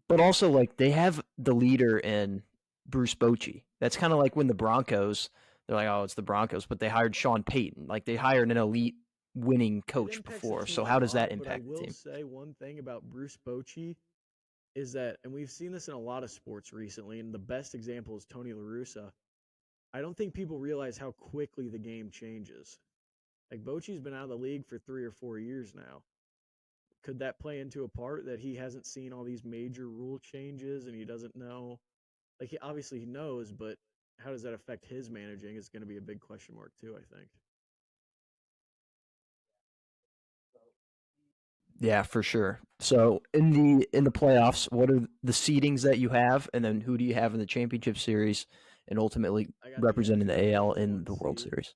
But also, like, they have the leader in Bruce Bochy. That's kind of like when the Broncos, they're like, oh, it's the Broncos, but they hired Sean Payton. Like, they hired an elite winning It coach impacts the before. team So a how does that lot, but I impact the will team? say one thing about Bruce Bochy is that, and we've seen this in a lot of sports recently, and the best example is Tony La Russa. I don't think people realize how quickly the game changes. Like Bochy's been out of the league for 3 or 4 years now. Could that play into a part that he hasn't seen all these major rule changes and he doesn't know? Like he obviously he knows, but how does that affect his managing is going to be a big question mark too, I think. Yeah, for sure. So in the playoffs, what are the seedings that you have, and then who do you have in the championship series, and ultimately I got the representing the AL Astros in one the World seed. Series?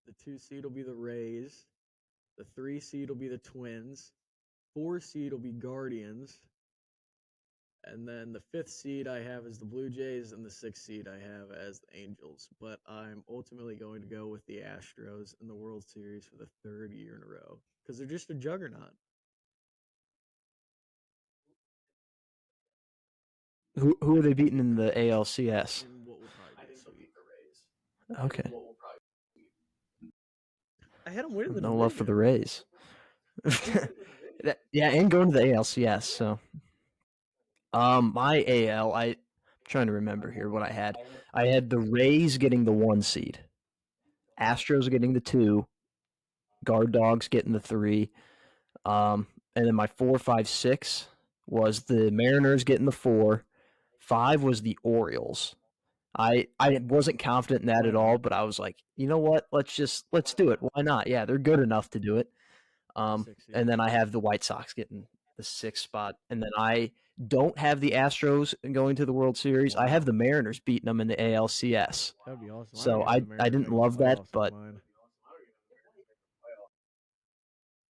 The 2 seed will be the Rays. The 3 seed will be the Twins. 4 seed will be Guardians. And then the 5th seed I have is the Blue Jays, and the 6th seed I have as the Angels. But I'm ultimately going to go with the Astros in the World Series for the 3rd year in a row because they're just a juggernaut. Who are they beating in the ALCS? In what will probably be a sweep. Okay, I had them winning the no love for the division. Rays. Yeah, and going to the ALCS. So, my AL, I'm trying to remember here what I had. I had the Rays getting the 1 seed, Astros getting the 2, Guard Dogs getting the 3, and then my 4, 5, 6 was the Mariners getting the 4. 5 was the Orioles. I wasn't confident in that Why at all, not? but I was like, you know what? Let's do it. Why not? Yeah, they're good enough to do it. The 6th seed. And then I have the White Sox getting the 6th spot, and then I don't have the Astros going to the World Series. I have Wow. the Mariners beating them in the ALCS. That would be awesome. I So already have the I Mariners didn't making the love that, playoffs on but mine.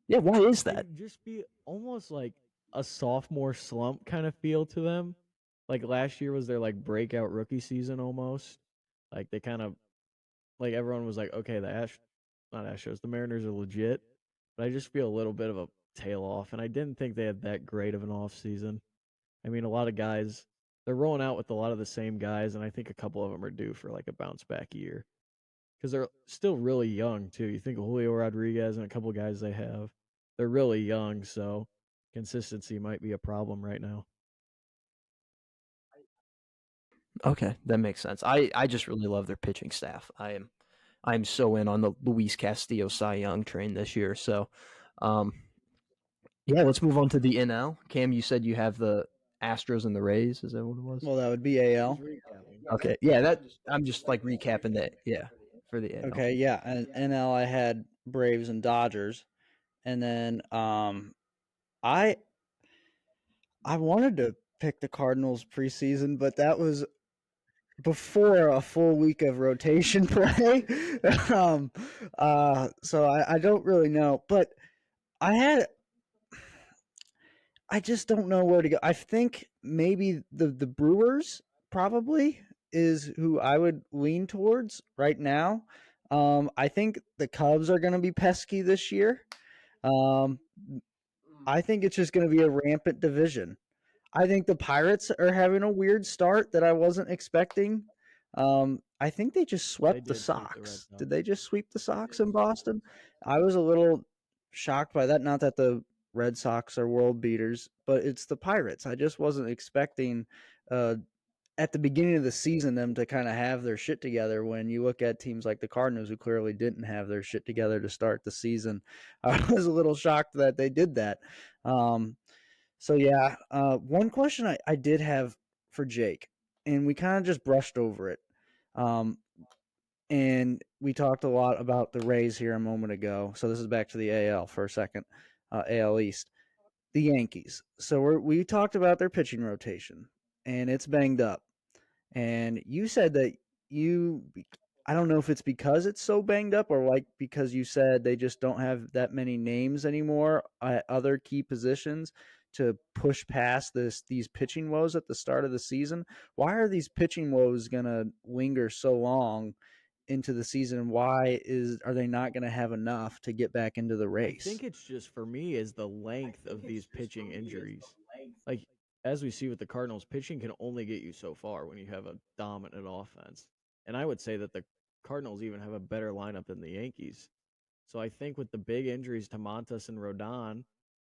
yeah, why is They that? just be almost like a sophomore slump kind of feel to them. Like last year was their like breakout rookie season almost. Like they kind of like everyone was like, okay, not Astros, the Mariners are legit. But I just feel a little bit of a tail off, and I didn't think they had that great of an off season. I mean, a lot of guys they're rolling out with a lot of the same guys, and I think a couple of them are due for like a bounce back year because they're still really young too. You think of Julio Rodriguez and a couple of guys they have, they're really young, so consistency might be a problem right now. Okay, that makes sense. I just really love their pitching staff. I'm so in on the Luis Castillo Cy Young train this year. So, um, yeah, let's move on to the NL. Cam, you said you have the Astros and the Rays. Is that what it was? Well, that would be Just AL. recapping. Okay, yeah, that I'm just like recapping that. Yeah, for the AL. Okay, yeah, and NL I had Braves and Dodgers, and then I I wanted to pick the Cardinals preseason, but that was before a full week of rotation play. um, so I don't really know, but I had I just don't know where to go. I think maybe the Brewers probably is who I would lean towards right now. I think the Cubs are going to be pesky this year. Um, I think it's just going to be a rampant division. I think the Pirates are having a weird start that I wasn't expecting. I think they just They swept the did sweep the Red Sox. Did Sox. they just sweep the Sox in Boston? I was a little shocked by that. Not that the Red Sox are world beaters, but it's the Pirates. I just wasn't expecting uh, at the beginning of the season them to kind of have their shit together when you look at teams like the Cardinals who clearly didn't have their shit together to start the season. I was a little shocked that they did that. Um, so yeah, one question I did have for Jake, and we kind of just brushed over it. Um, and we talked a lot about the Rays here a moment ago. So this is back to the AL for a second, AL East. The Yankees. So we talked about their pitching rotation, and it's banged up. And you said that you, I don't know if it's because it's so banged up or like because you said they just don't have that many names anymore at other key positions to push past these pitching woes at the start of the season. Why are these pitching woes gonna linger so long into the season? Why are they not gonna have enough to get back into the I race? think it's just for me is the length of these pitching injuries. Like as we see with the Cardinals, pitching can only get you so far when you have a dominant offense. And I would say that the Cardinals even have a better lineup than the Yankees. So I think with the big injuries to Montas and Rodon,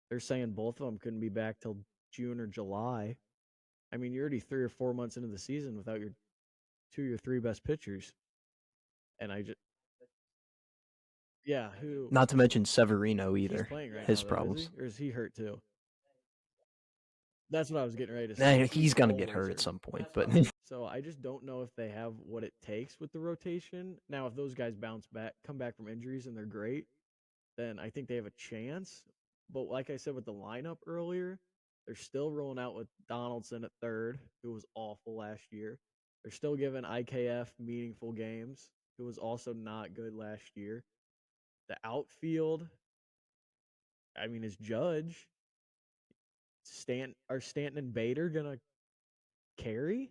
they're saying both of them couldn't be back till June or July. I mean, you're already 3 or 4 months into the season without your 2 or 3 best pitchers. And I just, yeah, who Not to mention Severino he's either. playing right His now though, is he? problems. Or is he hurt too? That's what I was getting ready to say. Nah, He's he's gonna get always hurt at hurt. some point, but So I just don't know if they have what it takes with the rotation. Now, if those guys bounce back, come back from injuries and they're great, then I think they have a chance. But like I said with the lineup earlier, they're still rolling out with Donaldson at third, who was awful last year. They're still giving IKF meaningful games, who was also not good last year. The outfield, I mean, is Judge. Are Stanton and Bader gonna carry?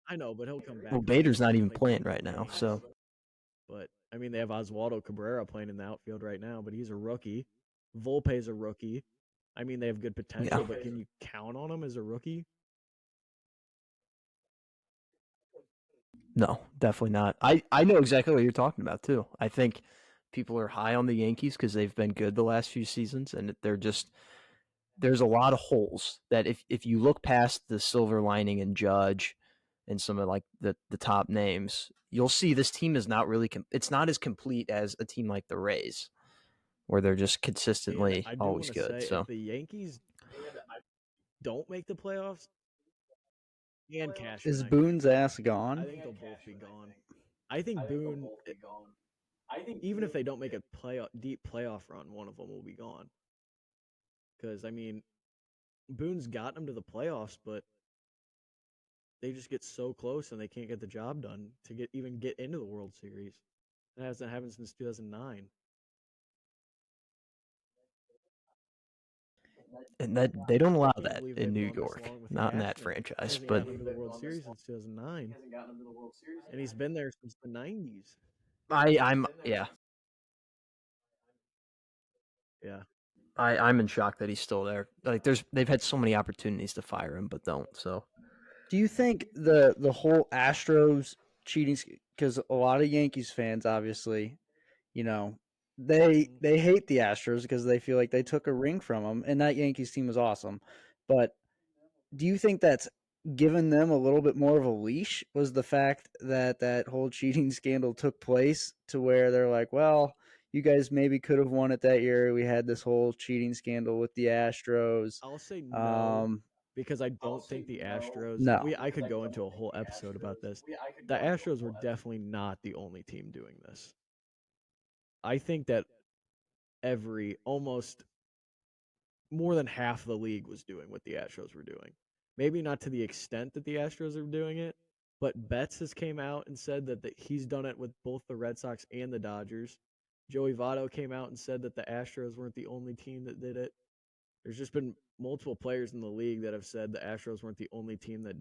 I know, but he'll come back. Well, 'Cause they Bader's just not didn't even play good playing in the right now, innings. so But I mean, they have Oswaldo Cabrera playing in the outfield right now, but he's a rookie. Volpe's a rookie. I mean, they have good yeah. potential, but can you count on him as a rookie? No, definitely not. I know exactly what you're talking about too. I think people are high on the Yankees because they've been good the last few seasons, and there's a lot of holes that if you look past the silver lining in Judge and some of like the top names, you'll see this team is not really it's not as complete as a team like the Rays, where they're just And consistently I do always want to good. say, if So the Yankees don't make the playoffs, and Cashman, Is Boone's ass gone? I think they'll both be gone. I think Boone, even if they don't make a deep playoff run, one of them will be gone. Because I mean, Boone's gotten them to the playoffs, but they just get so close and they can't get the job done to even get into the World Series. It hasn't happened since 2009. and that they don't I allow can't that believe in they've New gone this York, long with not in that Cashman. He franchise. hasn't But gotten them to the World Series since 2009, and he's been there since the 90s. I'm yeah, Yeah, I'm in shock that he's still there. Like they've had so many opportunities to fire him, but don't. So Do you think the whole Astros cheating, because a lot of Yankees fans obviously, you know, they hate the Astros because they feel like they took a ring from them, and that Yankees team was awesome. But do you think that's given them a little bit more of a leash? Was the fact that that whole cheating scandal took place to where they're like, well, you guys maybe could have won it that year. We had this whole cheating scandal with the Astros. I'll say no Um, because I don't think the Astros. no. I could go into a whole episode about this. The Astros were definitely not the only team doing this. I think that almost more than half the league was doing what the Astros were doing. Maybe not to the extent that the Astros are doing it, but Betts has came out and said that he's done it with both the Red Sox and the Dodgers. Joey Votto came out and said that the Astros weren't the only team that did it. There's just been multiple players in the league that have said the Astros weren't the only team that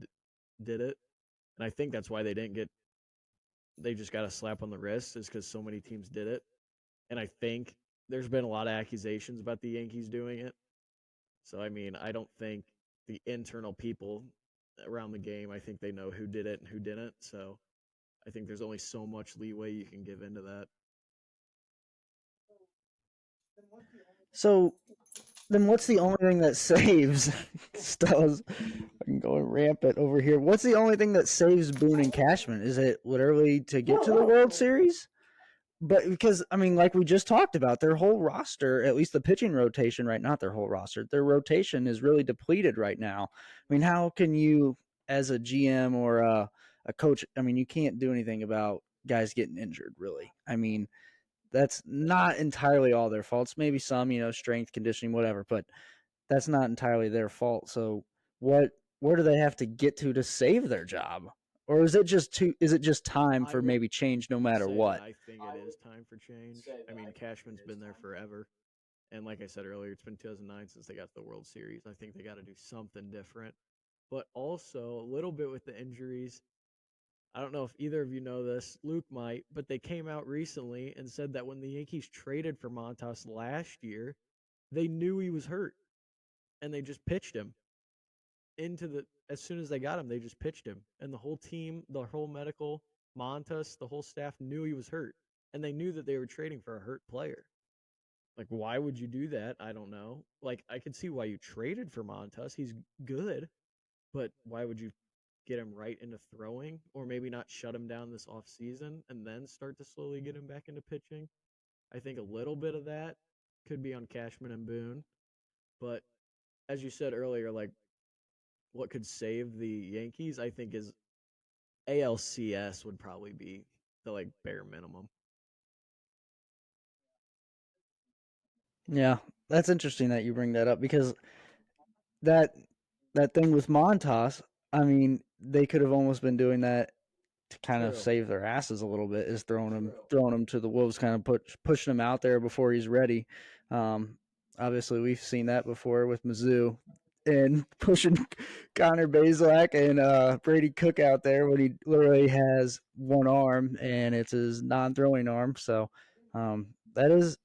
did it. And I think that's why they just got a slap on the wrist, is because so many teams did it. And I think there's been a lot of accusations about the Yankees doing it. So, I mean, I don't think the internal people around the game, I think they know who did it and who didn't. So, I think there's only so much leeway you can give into that. So then what's the only thing that saves Stella's fucking going rampant over here? What's the only thing that saves Boone and Cashman? Is it literally to get to the World Series? But because I mean, like we just talked about, their whole roster, at least the pitching rotation, right? Not their whole roster. Their rotation is really depleted right now. I mean, how can you, as a GM or a coach, I mean, you can't do anything about guys getting injured, really. I mean, that's not entirely all their faults. Maybe some, strength, conditioning, whatever, but that's not entirely their fault. So where do they have to get to save their job? Or is it just time I for would maybe change no matter say that what? I think it is time for change. I mean, Cashman's been there forever. And like I said earlier, it's been 2009 since they got to the World Series. I think they got to do something different. But also, a little bit with the injuries, I don't know if either of you know this. Luke might, but they came out recently and said that when the Yankees traded for Montas last year, they knew he was hurt and they just pitched him as soon as they got him, they just pitched him. And the whole team, the whole medical, Montas, the whole staff knew he was hurt. And they knew that they were trading for a hurt player. Like, why would you do that? I don't know. Like, I could see why you traded for Montas. He's good, but why would you get him right into throwing, or maybe not shut him down this off season and then start to slowly get him back into pitching? I think a little bit of that could be on Cashman and Boone, but as you said earlier, like what could save the Yankees, I think is ALCS would probably be the like bare minimum. Yeah, that's interesting that you bring that up because that that thing with Montas, I mean, they could have almost been doing that to kind of True. save their asses a little bit, is throwing him to the wolves, kind of pushing him out there before he's ready. Um, obviously we've seen that before with Mizzou and pushing Connor Bazelak and Brady Cook out there when he literally has one arm and it's his non-throwing arm. So that is,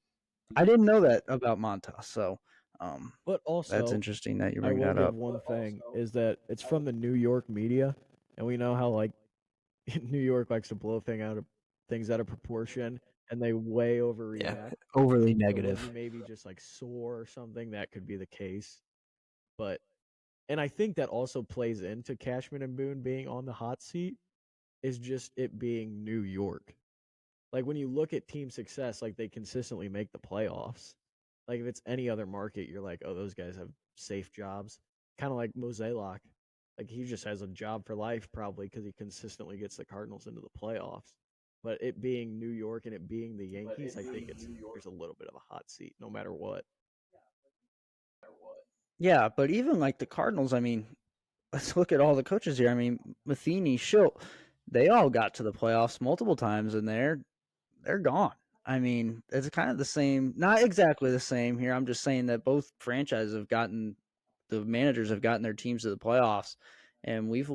I didn't know that about Montas. So But that's also, interesting that you I bring will that give up. one thing is that it's from the New York media, and we know how like New York likes to blow things out of proportion, and they way Yeah, overreact. overly So was he negative. maybe just like sore or something? That could be the case. But and I think that also plays into Cashman and Boone being on the hot seat is just it being New York. Like when you look at team success, like they consistently make the playoffs. Like if it's any other market, you're like, oh, those guys have safe jobs. Kind of like Mosaic. Like he just has a job for life probably because he consistently gets the Cardinals into the playoffs. But it being New York and it being the Yankees, I think there's a little bit of a hot seat no matter what. Yeah, but even like the Cardinals, I mean, let's look at all the coaches here. I mean, Matheny, Schilt, they all got to the playoffs multiple times, and they're gone. I mean, it's kind of the same, not exactly the same here. I'm just saying that both franchises have gotten the managers have gotten their teams to the playoffs, and we've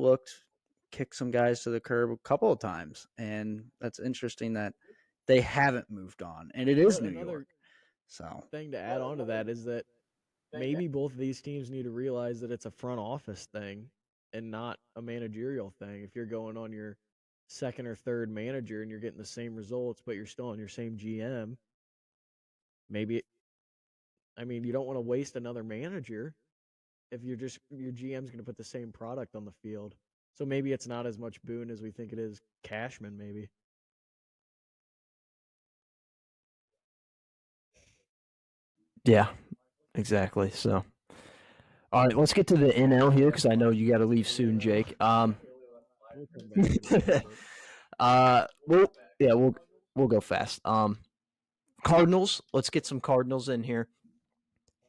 kicked some guys to the curb a couple of times, and that's interesting that they haven't moved on, and it is But New York. another So thing to add on to that is that maybe both of these teams need to realize that it's a front office thing and not a managerial thing. If you're going on your second or third manager and you're getting the same results, but you're still on your same GM, maybe I mean you don't want to waste another manager if you're just your GM's going to put the same product on the field. So maybe it's not as much Boone as we think it is Cashman. Maybe. Yeah, exactly. So, all right, let's get to the NL here because I know you got to leave soon, Jake. We'll come back to that, but Well, yeah, we'll go fast. Cardinals. Let's get some Cardinals in here.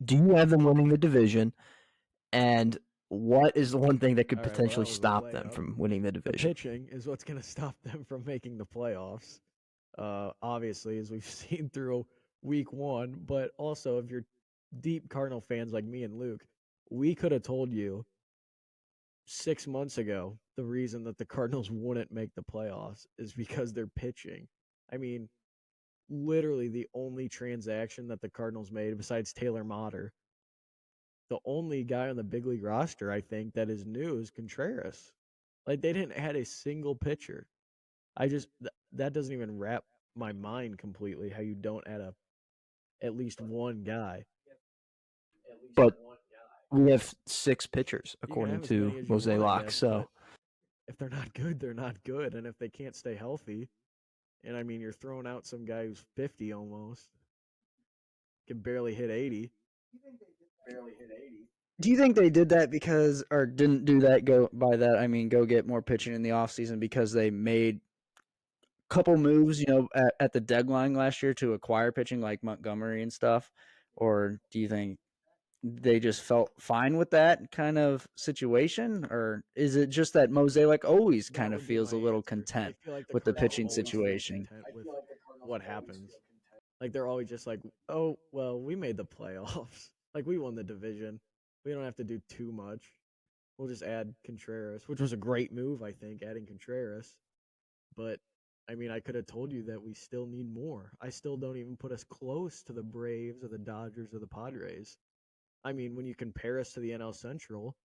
Do you have them winning the division? And what is the one thing that could all right. Well, potentially that was a stop them layup. from winning the The division? pitching is what's going to stop them from making the playoffs. Obviously, as we've seen through week one, but also if you're deep Cardinal fans like me and Luke, we could have told you 6 months ago the reason that the Cardinals wouldn't make the playoffs is because they're pitching. I mean, literally the only transaction that the Cardinals made besides Taylor Motter, the only guy on the big league roster I think that is new is Contreras. Like they didn't add a single pitcher. I just that doesn't even wrap my mind completely how you don't add a at least one guy. But we have 6 pitchers You can according have as to many as you want, I Mosaic. guess, So but if they're not good, they're not good. And if they can't stay healthy, and I mean you're throwing out some guy who's 50 almost, can barely hit 80. do you think they did that because, or didn't do that, go by that, I mean, go get more pitching in the offseason because they made a couple moves, at the deadline last year to acquire pitching like Montgomery and stuff? Or do you think they just felt fine with that kind of situation? Or is it just that Mosaic always That kind of would be feels my a little answer. I content feel like the with the Cardinals pitching always feel situation? content with what happens. Like they're always just like, oh well, we made the playoffs. Like we won the division. We don't have to do too much. We'll just add Contreras, which was a great move, I think, adding Contreras. But I mean, I could have told you that we still need more. I still don't even put us close to the Braves or the Dodgers or the Padres. I mean, when you compare us to the NL Central,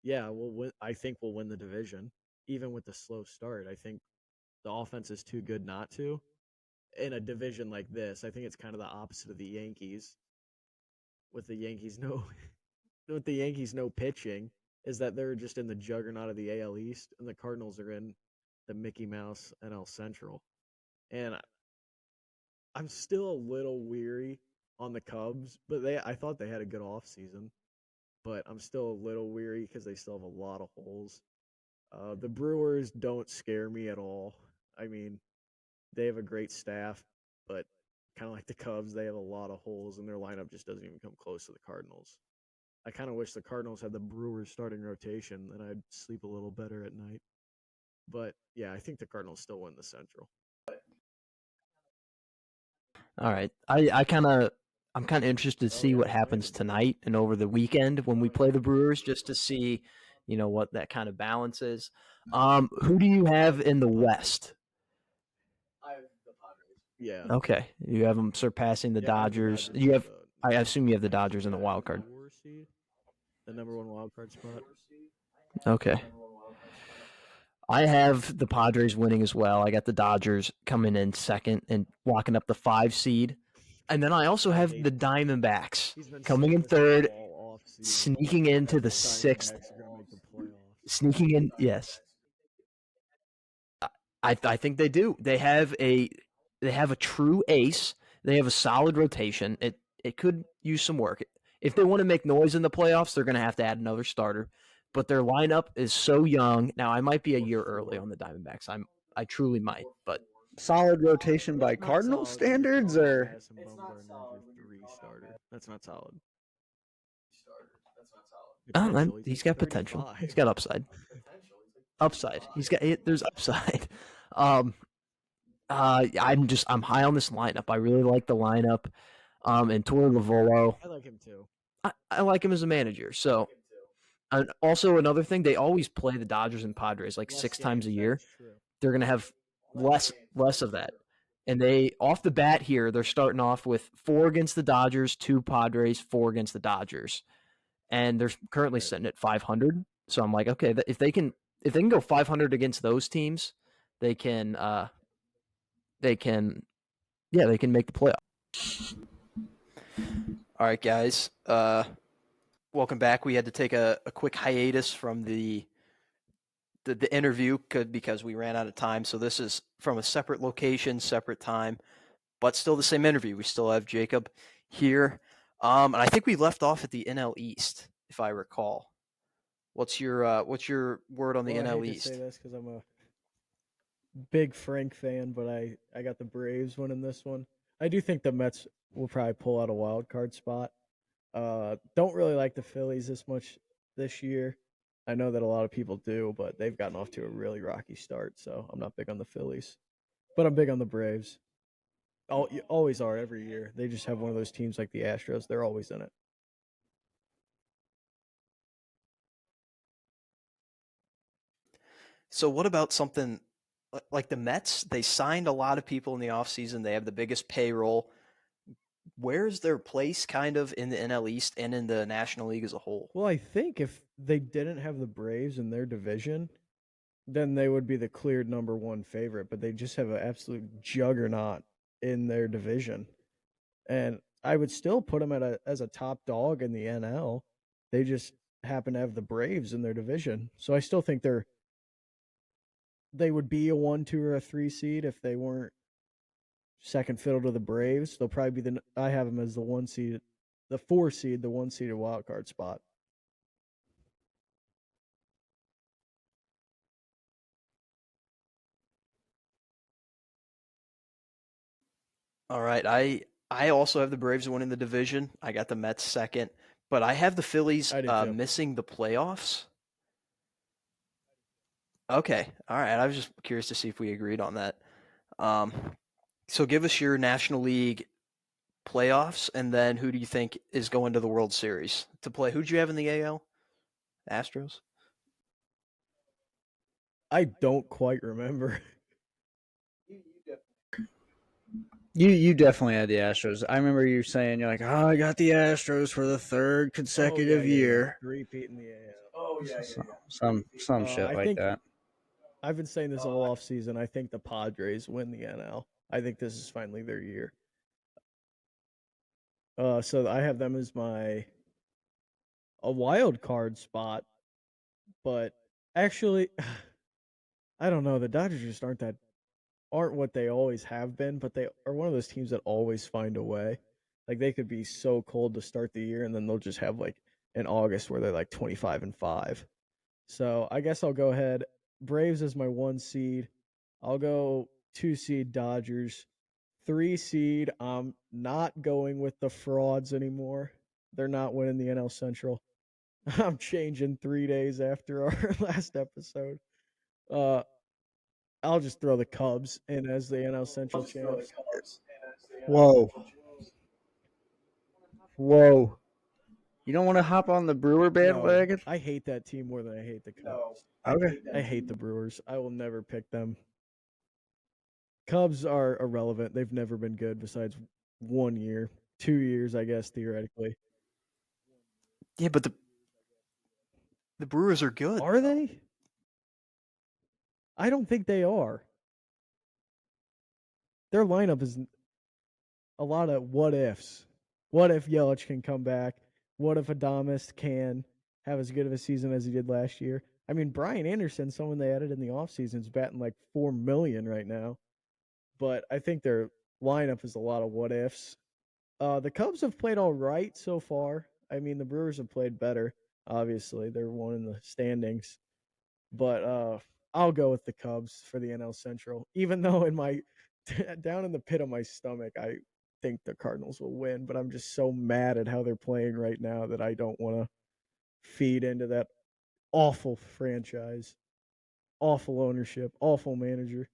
yeah, we'll win. I think we'll win the division, even with the slow start. I think the offense is too good not to. In a division like this, I think it's kind of the opposite of the Yankees. With the Yankees no, with the Yankees no pitching, is that they're just in the juggernaut of the AL East, and the Cardinals are in the Mickey Mouse NL Central. And I'm still a little weary on the Cubs, but I thought they had a good offseason. But I'm still a little weary because they still have a lot of holes. The Brewers don't scare me at all. I mean, they have a great staff, but kind of like the Cubs, they have a lot of holes, and their lineup just doesn't even come close to the Cardinals. I kind of wish the Cardinals had the Brewers starting rotation, then I'd sleep a little better at night. But yeah, I think the Cardinals still win the Central. all right, I kind of I'm kind of interested to see yeah, what they're playing happens tonight. tonight and over the weekend when we play the Brewers, just to see, what that kind of balance is. Who do you have in the Padres. West? Yeah. Okay, you have them surpassing the Yeah, I have the Dodgers. Dodgers You as have, the I assume you have the Dodgers in the yeah, wild card. 4 seed, the number 1 wild card spot. Okay. I have the Padres winning as well. I got the Dodgers coming in second and locking up the 5 seed. And then I also I have hate the Diamondbacks He's been coming saying in this third, all off season sneaking into that the the sixth, Diamondbacks are going to make the playoffs. sneaking in. Yes, I think they do. They have a true ace. They have a solid rotation. It could use some work. If they want to make noise in the playoffs, they're going to have to add another starter. But their lineup is so young. Now I might be a year early on the Diamondbacks. I truly might, but Solid rotation by It's not Cardinal solid when you're standards, throwing or Madison Bumgarner as your 3 starter. That's not solid. Potential. He's like he's got potential. 35. He's got upside. Upside. There's upside. Um, I'm high on this lineup. I really like the lineup. And Torey Lovullo, I like him too. I like him as a manager. So, and also another thing, they always play the Dodgers and Padres like Less 6 times a games, year. that's true. They're gonna have less of that. And they off the bat here, they're starting off with 4 against the Dodgers, 2 Padres, 4 against the Dodgers, and they're currently Right. sitting at 500. So I'm like, okay, if they can go 500 against those teams, they can they can they can make the playoff. All right, guys. Welcome back. We had to take a quick hiatus from the interview because we ran out of time. So this is from a separate location, separate time, but still the same interview. We still have Jacob here, and I think we left off at the NL East, if I recall. What's your word on the Well, I NL hate to say East? this because I'm a big Frank fan, but I got the Braves winning this one. I do think the Mets will probably pull out a wild card spot. Don't really like the Phillies this much this year. I know that a lot of people do, but they've gotten off to a really rocky start, so I'm not big on the Phillies. But I'm big on the Braves. You always are every year. They just have one of those teams like the Astros. They're always in it. So what about something like the Mets? They signed a lot of people in the offseason. They have the biggest payroll. Where's their place kind of in the NL East and in the National League as a whole? Well, I think if they didn't have the Braves in their division, then they would be the cleared number 1 favorite. But they just have an absolute juggernaut in their division, and I would still put them as a top dog in the NL. They just happen to have the Braves in their division, so I still think they would be a 1, 2, or a 3 seed if they weren't second fiddle to the Braves. They'll probably be I have them as the 1 seed, the 4 seed, the 1 seeded wild card spot. All right, I also have the Braves winning the division. I got the Mets second, but I have the Phillies I did too. missing the playoffs. Okay, all right. I was just curious to see if we agreed on that. Um, so give us your National League playoffs, and then who do you think is going to the World Series to play? Who'd you have in the AL? Astros. I don't quite remember. you definitely had the Astros. I remember you saying you're like, oh, I got the Astros for the third Oh yeah, consecutive yeah, yeah. year. 3-peat in the AL. Some shit I like think that. I've been saying this all off season. I think the Padres win the NL. I think this is finally their year. So I have them as a wild card spot, but actually, I don't know. The Dodgers just aren't what they always have been, but they are one of those teams that always find a way. Like they could be so cold to start the year, and then they'll just have like in August where they're like 25-5. So I guess I'll go ahead. Braves as my 1 seed. I'll go 2 seed Dodgers. 3 seed. I'm not going with the frauds anymore. They're not winning the NL Central. I'm changing 3 days after our last episode. Uh, I'll just throw the Cubs in as the NL Central champs. Whoa. Whoa. You don't want to hop on the Brewer No, bandwagon? I hate that team more than I hate the Cubs. Okay. I hate the Brewers. I will never pick them. Cubs are irrelevant. They've never been good besides 1 year, 2 years, I guess theoretically. Yeah, but the Brewers are good. Are they? I don't think they are. Their lineup is a lot of what ifs. What if Yelich can come back? What if Adames can have as good of a season as he did last year? I mean, Brian Anderson, someone they added in the offseason, is batting like 4 million right now. But I think their lineup is a lot of what ifs. The Cubs have played all right so far. I mean, the Brewers have played better. Obviously, they're one in the standings. But I'll go with the Cubs for the NL Central, even though in my down in the pit of my stomach, I think the Cardinals will win. But I'm just so mad at how they're playing right now that I don't want to feed into that awful franchise, awful ownership, awful manager.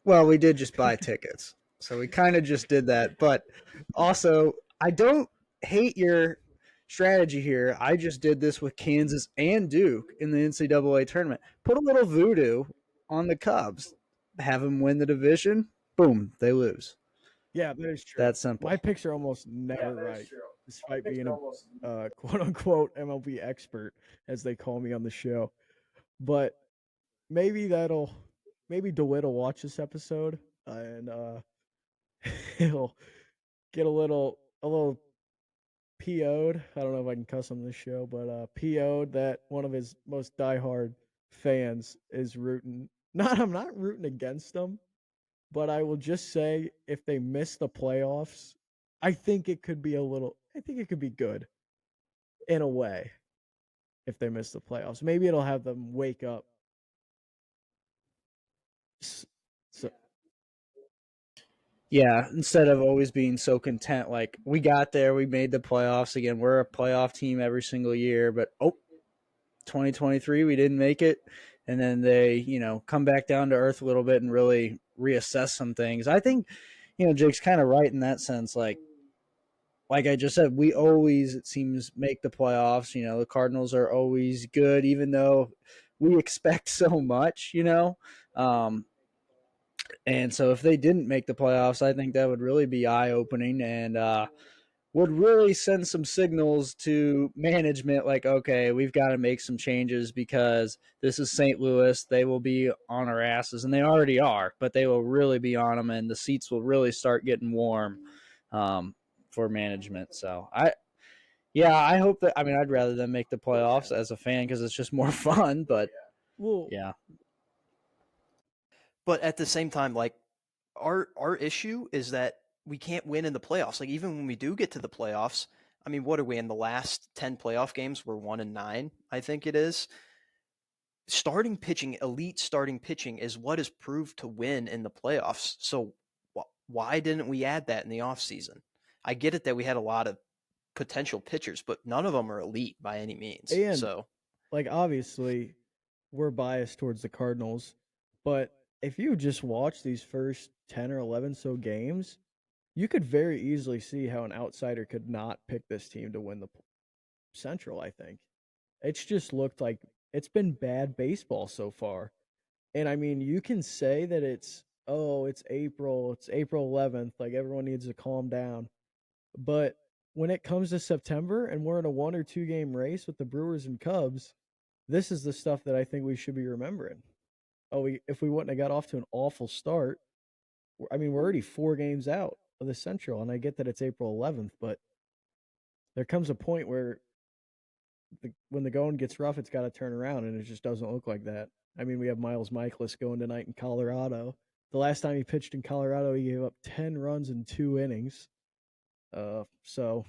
Well, we did just buy tickets. So we kind of just did that. But also, I don't hate your strategy here. I just did this with Kansas and Duke in the NCAA tournament. Put a little voodoo on the Cubs, have them win the division. Boom, they lose. Yeah, that is true. That simple. My picks are almost never right, despite being a quote unquote MLB expert, as they call me on the show. But maybe maybe DeWitt will watch this episode and he'll get a little PO'd. I don't know if I can cuss on this show, but PO'd that one of his most diehard fans is rooting. Not I'm not rooting against them, but I will just say if they miss the playoffs, I think it could be I think it could be good in a way if they miss the playoffs. Maybe it'll have them wake up. So Yeah, instead of always being so content, like we got there, we made the playoffs again. We're a playoff team every single year, but 2023 we didn't make it, and then they come back down to earth a little bit and really reassess some things. I think Jake's kind of right in that sense. Like I just said, we always, it seems, make the playoffs. The Cardinals are always good, even though we expect so much. Um, and so if they didn't make the playoffs, I think that would really be eye opening and would really send some signals to management like, okay, we've got to make some changes because this is St. Louis. They will be on our asses, and they already are, but they will really be on them, and the seats will really start getting warm for management. So I hope that, I mean, I'd rather them make the playoffs as a fan because it's just more fun, but well, yeah. But at the same time, like our issue is that we can't win in the playoffs. Like even when we do get to the playoffs, I mean, what are we in the last 10 playoff games? We're 1-9, I think it is. Starting pitching, elite starting pitching is what is proved to win in the playoffs. So why didn't we add that in the offseason? I get it that we had a lot of potential pitchers, but none of them are elite by any means. and So like obviously we're biased towards the Cardinals, but if you just watch these first 10 or 11 so games, you could very easily see how an outsider could not pick this team to win the Central, I think. It's just looked like it's been bad baseball so far. And I mean, you can say that it's April 11th, like everyone needs to calm down. But when it comes to September and we're in a 1 or 2 game race with the Brewers and Cubs, this is the stuff that I think we should be remembering. If we wouldn't have got off to an awful start, I mean, we're already 4 games out of the Central, and I get that it's April 11th, but there comes a point where when the going gets rough, it's got to turn around, and it just doesn't look like that. I mean, we have Miles Michaelis going tonight in Colorado. The last time he pitched in Colorado, he gave up 10 runs in 2 innings. So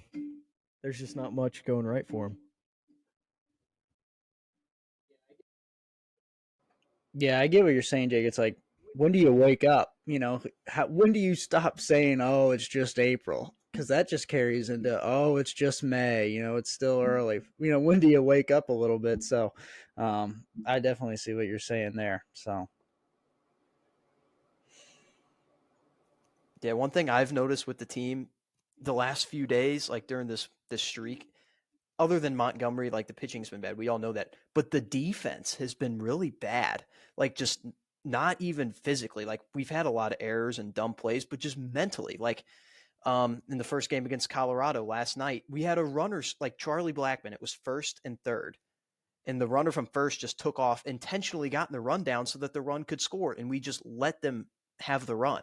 there's just not much going right for him. Yeah, I get what you're saying, Jake. It's like, when do you wake up? When do you stop saying, "Oh, it's just April"? Because that just carries into, "Oh, it's just May." It's still early. When do you wake up a little bit? So, I definitely see what you're saying there. So, Yeah, one thing I've noticed with the team the last few days, like during this streak, other than Montgomery, like the pitching's been bad. We all know that. But the defense has been really bad. Like just not even physically. Like we've had a lot of errors and dumb plays, but just mentally. Like in the first game against Colorado last night, we had a runner like Charlie Blackmon. It was first and third. And the runner from first just took off, intentionally got in the run down so that the run could score. And we just let them have the run.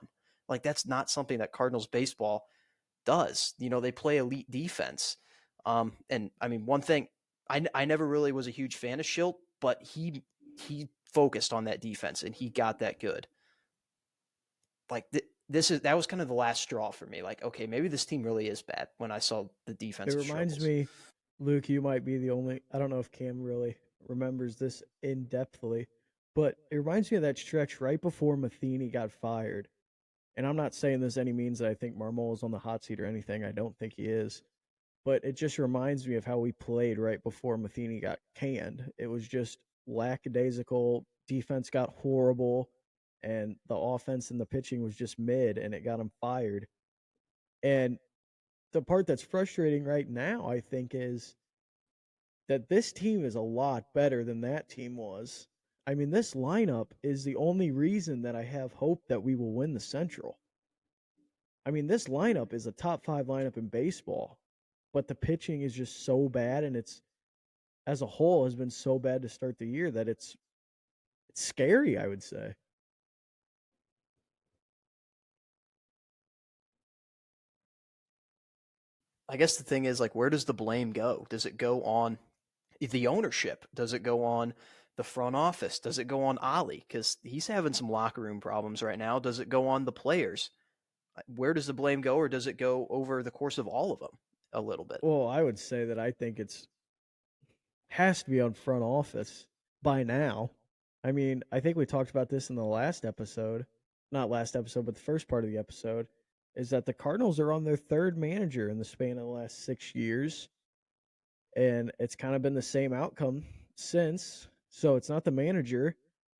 Like that's not something that Cardinals baseball does. You know, they play elite defense. And I mean, one thing I never really was a huge fan of Schilt, but he focused on that defense and he got that good. Like that was kind of the last straw for me. Like, okay, maybe this team really is bad when I saw the defense. It reminds me, Luke, you might be the only. I don't know if Cam really remembers this in depthly, but it reminds me of that stretch right before Matheny got fired. And I'm not saying this any means that I think Marmol is on the hot seat or anything. I don't think he is. But it just reminds me of how we played right before Matheny got canned. It was just lackadaisical. Defense got horrible, and the offense and the pitching was just mid, and it got him fired. And the part that's frustrating right now, I think, is that this team is a lot better than that team was. I mean, this lineup is the only reason that I have hope that we will win the Central. I mean, this lineup is a top 5 lineup in baseball, but the pitching is just so bad, and it's as a whole has been so bad to start the year that it's scary, I would say. I guess the thing is, like, where does the blame go? Does it go on the ownership? Does it go on the front office? Does it go on Ollie? Because he's having some locker room problems right now. Does it go on the players? Where does the blame go, or does it go over the course of all of them a little bit? Well, I would say that I think it's has to be on front office by now. I mean, I think we talked about this in the last episode. Not last episode, but the first part of the episode is that the Cardinals are on their third manager in the span of the last 6 years. And it's kind of been the same outcome since. So it's not the manager.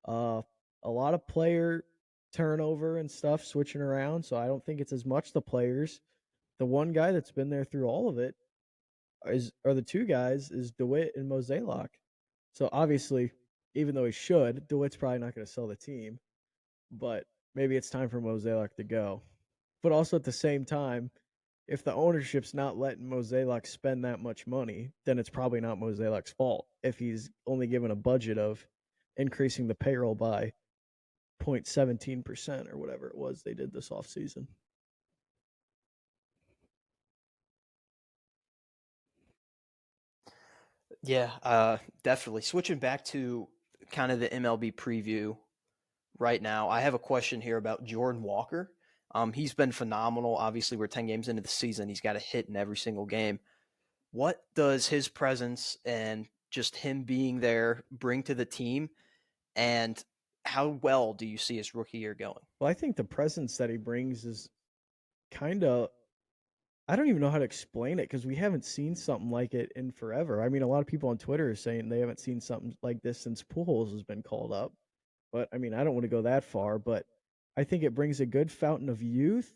A lot of player turnover and stuff switching around. So I don't think it's as much the players. The one guy that's been there through all of it are the two guys is DeWitt and Mozeliak. So obviously, even though he should, DeWitt's probably not going to sell the team. But maybe it's time for Mozeliak to go. But also at the same time, if the ownership's not letting Mozeliak spend that much money, then it's probably not Mozeliak's fault if he's only given a budget of increasing the payroll by 0.17% or whatever it was they did this offseason. Yeah, definitely. Switching back to kind of the MLB preview right now, I have a question here about Jordan Walker. He's been phenomenal. Obviously, we're 10 games into the season. He's got a hit in every single game. What does his presence and just him being there bring to the team? And how well do you see his rookie year going? Well, I think the presence that he brings is kind of, I don't even know how to explain it because we haven't seen something like it in forever. I mean, a lot of people on Twitter are saying they haven't seen something like this since Pujols has been called up. But I mean, I don't want to go that far, but I think it brings a good fountain of youth.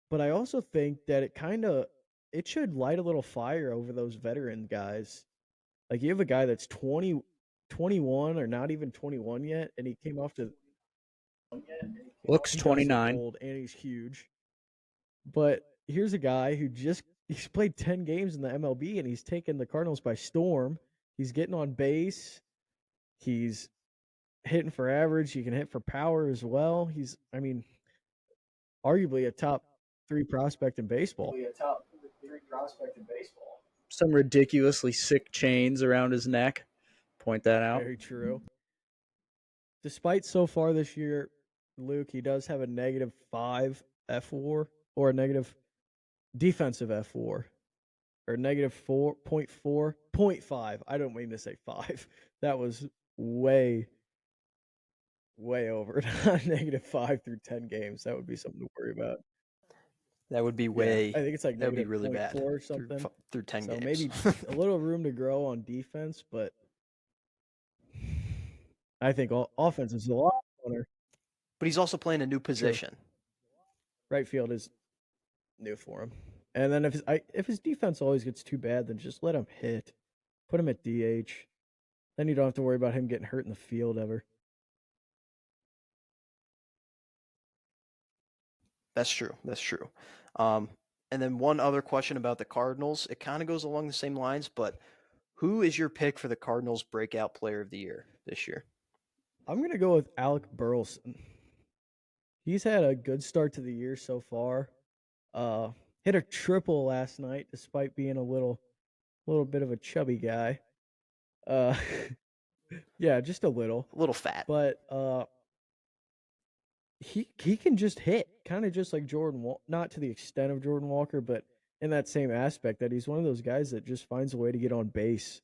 But I also think that it should light a little fire over those veteran guys. Like you have a guy that's 21 or not even 21 yet, and he came off to Looks he does look 29. old and he's huge. But here's a guy who he's played 10 games in the MLB and he's taken the Cardinals by storm. He's getting on base. He's hitting for average. He can hit for power as well. He's, I mean, arguably a top 3 prospect in baseball. Some ridiculously sick chains around his neck. Point that out. Very true. Despite so far this year, Luke, he does have a -5 F4 or a negative defensive F4 or negative 4.4, 0.5. I don't mean to say 5. That was way over. -5 through 10 games. That would be something to worry about. That would be way. Yeah, I think it's like that would be negative really bad 0.4 or something. through 10 so games. Maybe a little room to grow on defense, but I think offense is a lot funner. But he's also playing a new position. right field is new for him. And then if his defense always gets too bad, then just let him hit. Put him at DH. Then you don't have to worry about him getting hurt in the field ever. That's true. That's true. And then one other question about the Cardinals. It kind of goes along the same lines, but who is your pick for the Cardinals breakout player of the year this year? I'm going to go with Alec Burleson. He's had a good start to the year so far. Hit a triple last night despite being a little bit of a chubby guy. Uh yeah, just a little. A little fat. But he can just hit, kind of just like not to the extent of Jordan Walker, but in that same aspect that he's one of those guys that just finds a way to get on base.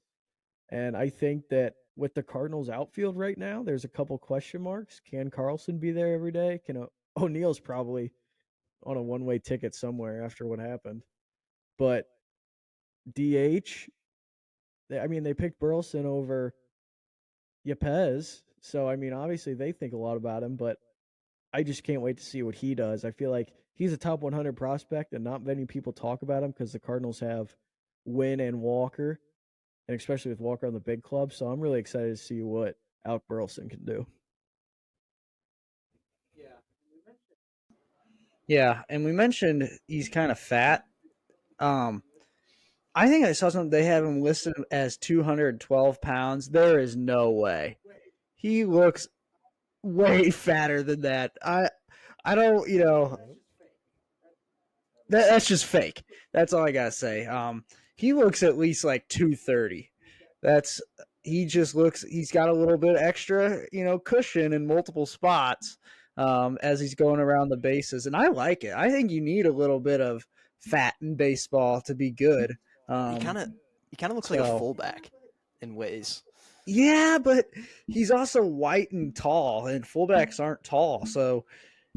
And I think that with the Cardinals outfield right now, there's a couple question marks. Can Carlson be there every day? Can O'Neill's probably on a one-way ticket somewhere after what happened. But DH, they picked Burleson over Yepez. So, obviously they think a lot about him, but I just can't wait to see what he does. I feel like he's a top 100 prospect, and not many people talk about him because the Cardinals have Wynn and Walker, and especially with Walker on the big club. So I'm really excited to see what Alec Burleson can do. Yeah, and we mentioned he's kind of fat. I think I saw something. They have him listed as 212 pounds. There is no way. He looks way fatter than that. I don't, that's just fake. That's all I gotta say. He looks at least like 230. He just looks. He's got a little bit extra, cushion in multiple spots as he's going around the bases, and I like it. I think you need a little bit of fat in baseball to be good. He kind of looks like a fullback in ways. Yeah, but he's also white and tall, and fullbacks aren't tall, so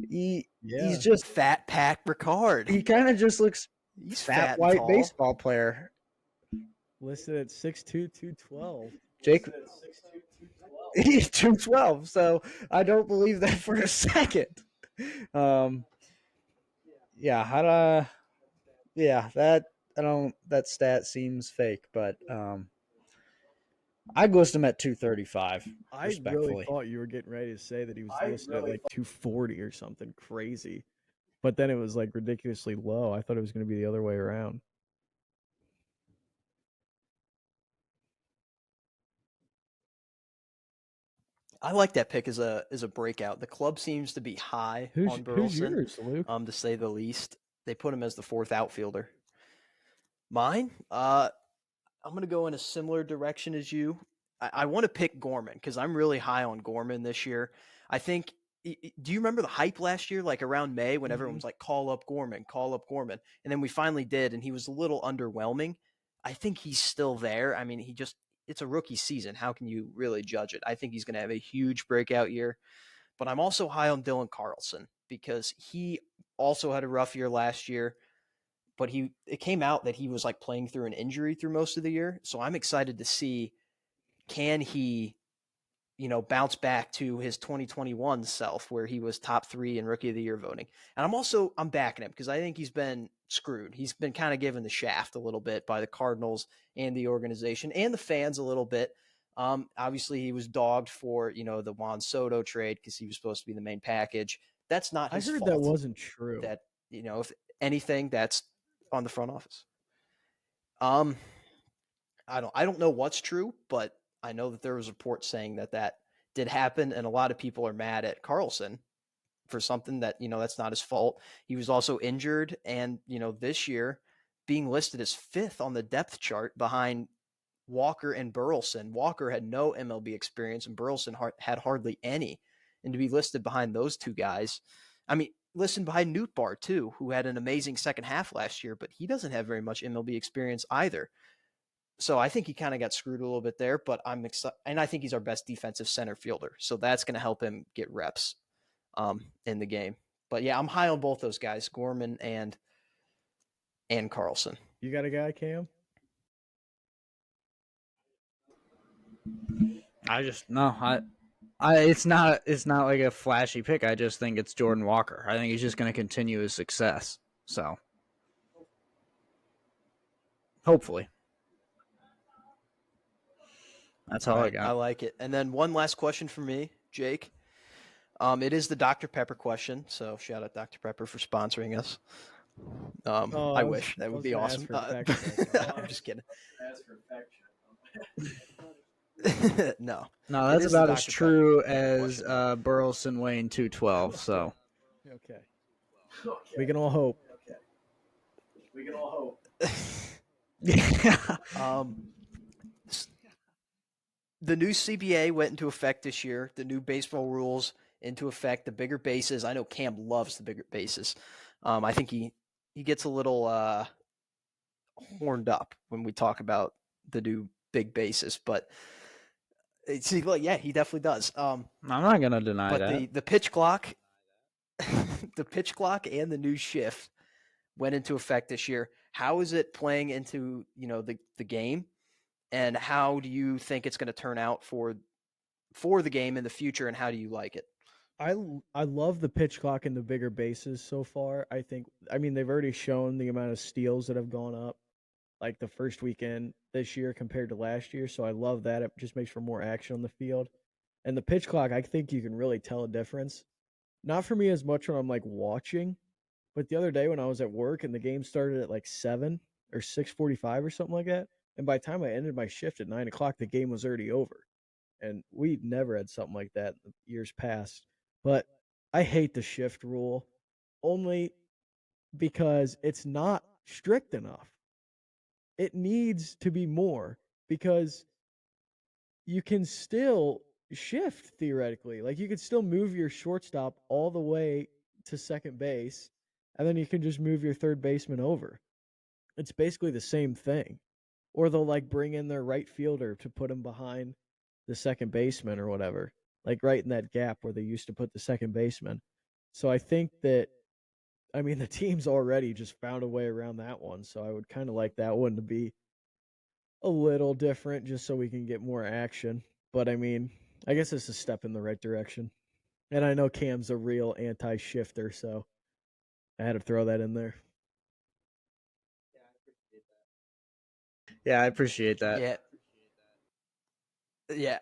he's just Fat Pack Ricard. He kind of just looks he's fat white baseball player. Listed at 6'2", 212. Jake, he's 212, so I don't believe that for a second. That stat seems fake, but I'd list him at 235. I really thought you were getting ready to say that he was listed at like 240 or something crazy, but then it was like ridiculously low. I thought it was going to be the other way around. I like that pick as a breakout. The club seems to be high on Burleson, who's yours, Luke? To say the least. They put him as the fourth outfielder. Mine, I'm going to go in a similar direction as you. I want to pick Gorman because I'm really high on Gorman this year. I think. Do you remember the hype last year, like around May, when everyone was like, call up Gorman, and then we finally did, and he was a little underwhelming. I think he's still there. I mean, it's a rookie season. How can you really judge it? I think he's going to have a huge breakout year. But I'm also high on Dylan Carlson because he also had a rough year last year. But it came out that he was like playing through an injury through most of the year. So I'm excited to see, can he, bounce back to his 2021 self where he was top 3 in Rookie of the Year voting. And I'm backing him because I think he's been screwed. He's been kind of given the shaft a little bit by the Cardinals and the organization and the fans a little bit. Obviously, he was dogged for, the Juan Soto trade because he was supposed to be the main package. That's not his fault. I heard that wasn't true. That, if anything, that's on the front office. I don't know what's true, but I know that there was reports saying that did happen, and a lot of people are mad at Carlson for something that, that's not his fault. He was also injured, and, this year being listed as 5th on the depth chart behind Walker and Burleson. Walker had no MLB experience, and Burleson had hardly any. And to be listed behind those two guys, listed behind Nootbaar too, who had an amazing second half last year, but he doesn't have very much MLB experience either. So I think he kind of got screwed a little bit there, but I'm excited. And I think he's our best defensive center fielder. So that's going to help him get reps in the game. But yeah, I'm high on both those guys, Gorman and Carlson. You got a guy, Cam? It's not like a flashy pick. I just think it's Jordan Walker. I think he's just going to continue his success. So hopefully. That's all I got. I like it. And then one last question for me, Jake. It is the Dr. Pepper question. So shout out Dr. Pepper for sponsoring us. I wish that would be awesome. I'm just kidding. No, that's about as true as Burleson Wayne 212. So okay, we can all hope. Yeah. The new CBA went into effect this year. The new baseball rules into effect. The bigger bases. I know Cam loves the bigger bases. I think he gets a little horned up when we talk about the new big bases, but it's like, yeah, he definitely does. I'm not gonna deny that. But the pitch clock, the pitch clock, and the new shift went into effect this year. How is it playing into the game? And how do you think it's going to turn out for the game in the future, and how do you like it? I love the pitch clock and the bigger bases so far. I mean they've already shown the amount of steals that have gone up like the first weekend this year compared to last year, so I love that. It just makes for more action on the field. And the pitch clock, I think you can really tell a difference. Not for me as much when I'm like watching, but the other day when I was at work and the game started at like 7 or 6:45 or something like that, and by the time I ended my shift at 9 o'clock, the game was already over. And we never had something like that in years past. But I hate the shift rule only because it's not strict enough. It needs to be more because you can still shift theoretically. Like you could still move your shortstop all the way to second base, and then you can just move your third baseman over. It's basically the same thing. Or they'll like bring in their right fielder to put him behind the second baseman or whatever, like right in that gap where they used to put the second baseman. So I think that, I mean, the team's already just found a way around that one. So I would kind of like that one to be a little different just so we can get more action. But I mean, I guess it's a step in the right direction. And I know Cam's a real anti-shifter, so I had to throw that in there. Yeah, I appreciate that. Yeah.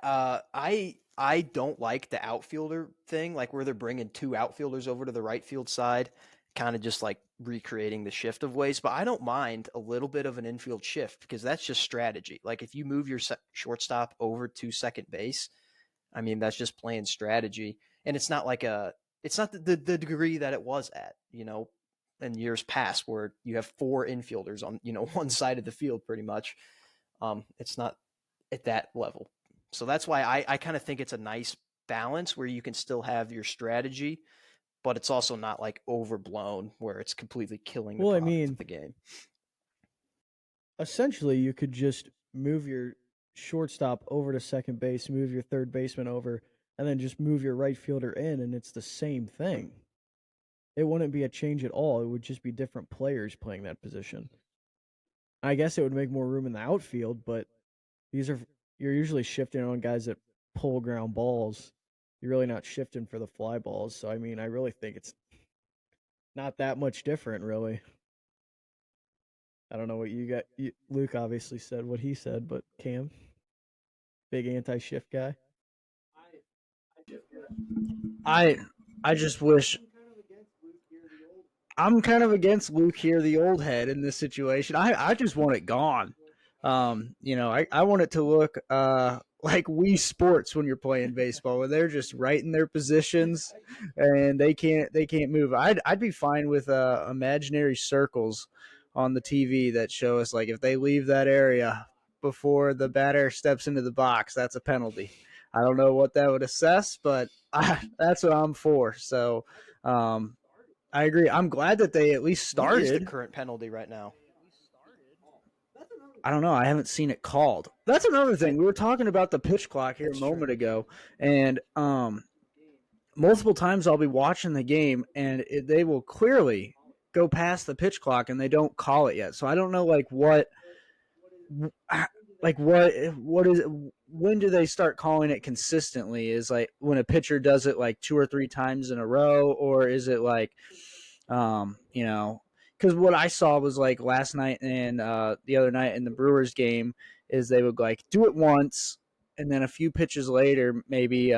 I don't like the outfielder thing, like where they're bringing two outfielders over to the right field side, kind of just like recreating the shift of ways. But I don't mind a little bit of an infield shift because that's just strategy. Like if you move your shortstop over to second base, I mean, that's just playing strategy. And it's not like it's not the degree that it was at, in years past where you have four infielders on, one side of the field pretty much. It's not at that level. So that's why I kind of think it's a nice balance where you can still have your strategy, but it's also not like overblown where it's completely killing the product of the game. Essentially, you could just move your shortstop over to second base, move your third baseman over, and then just move your right fielder in, and it's the same thing. It wouldn't be a change at all. It would just be different players playing that position. I guess it would make more room in the outfield, but you're usually shifting on guys that pull ground balls. You're really not shifting for the fly balls. So, I mean, I really think it's not that much different, really. I don't know what you got. Luke obviously said what he said, but Cam, big anti-shift guy. I just wish. I'm kind of against Luke here, the old head, in this situation. I just want it gone. I want it to look like Wii Sports when you're playing baseball, where they're just right in their positions and they can't move. I'd be fine with imaginary circles on the TV that show us like if they leave that area before the batter steps into the box, that's a penalty. I don't know what that would assess, but that's what I'm for. So I agree. I'm glad that they at least started. What is the current penalty right now? I don't know. I haven't seen it called. That's another thing. We were talking about the pitch clock here a moment ago, and multiple times I'll be watching the game, and they will clearly go past the pitch clock, and they don't call it yet. So I don't know, like, what like what is when do they start calling it consistently? Is like when a pitcher does it like 2 or 3 times in a row, or is it like you know, because what I saw was like last night and the other night in the Brewers game is they would like do it once, and then a few pitches later, maybe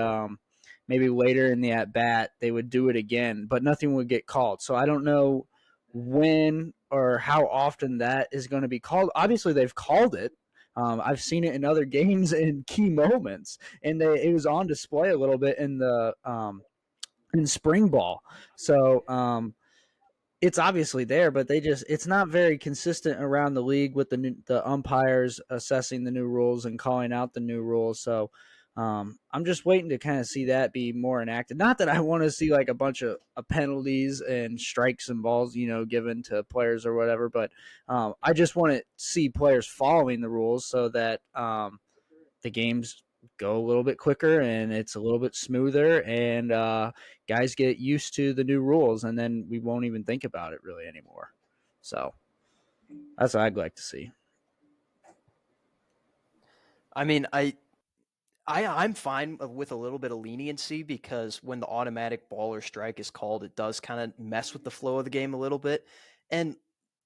later in the at bat, they would do it again, but nothing would get called. So I don't know when or how often that is going to be called. Obviously, they've called it. I've seen it in other games in key moments, and it was on display a little bit in the in spring ball. So it's obviously there, but it's not very consistent around the league with the umpires assessing the new rules and calling out the new rules. So I'm just waiting to kind of see that be more enacted. Not that I want to see like a bunch of penalties and strikes and balls, given to players or whatever, but I just want to see players following the rules so that the games go a little bit quicker and it's a little bit smoother, and guys get used to the new rules, and then we won't even think about it really anymore. So that's what I'd like to see. I mean, I'm fine with a little bit of leniency because when the automatic ball or strike is called, it does kind of mess with the flow of the game a little bit. And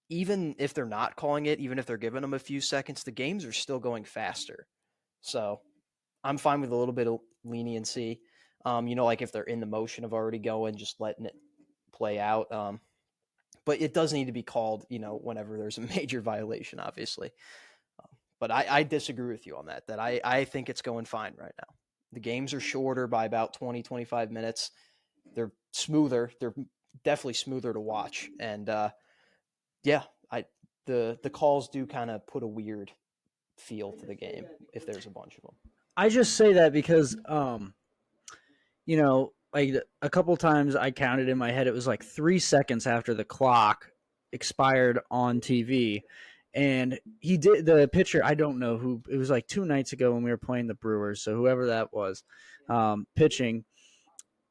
even if they're not calling it, even if they're giving them a few seconds, the games are still going faster. So I'm fine with a little bit of leniency. Like if they're in the motion of already going, just letting it play out. But it does need to be called, whenever there's a major violation, obviously. But I disagree with you on that I think it's going fine right now. The games are shorter by about 20, 25 minutes. They're smoother. They're definitely smoother to watch. And yeah, the calls do kind of put a weird feel to the game if there's a bunch of them. I just say that because like a couple times I counted in my head, it was like 3 seconds after the clock expired on TV. And the pitcher, I don't know who, it was like 2 nights ago when we were playing the Brewers. So whoever that was, pitching,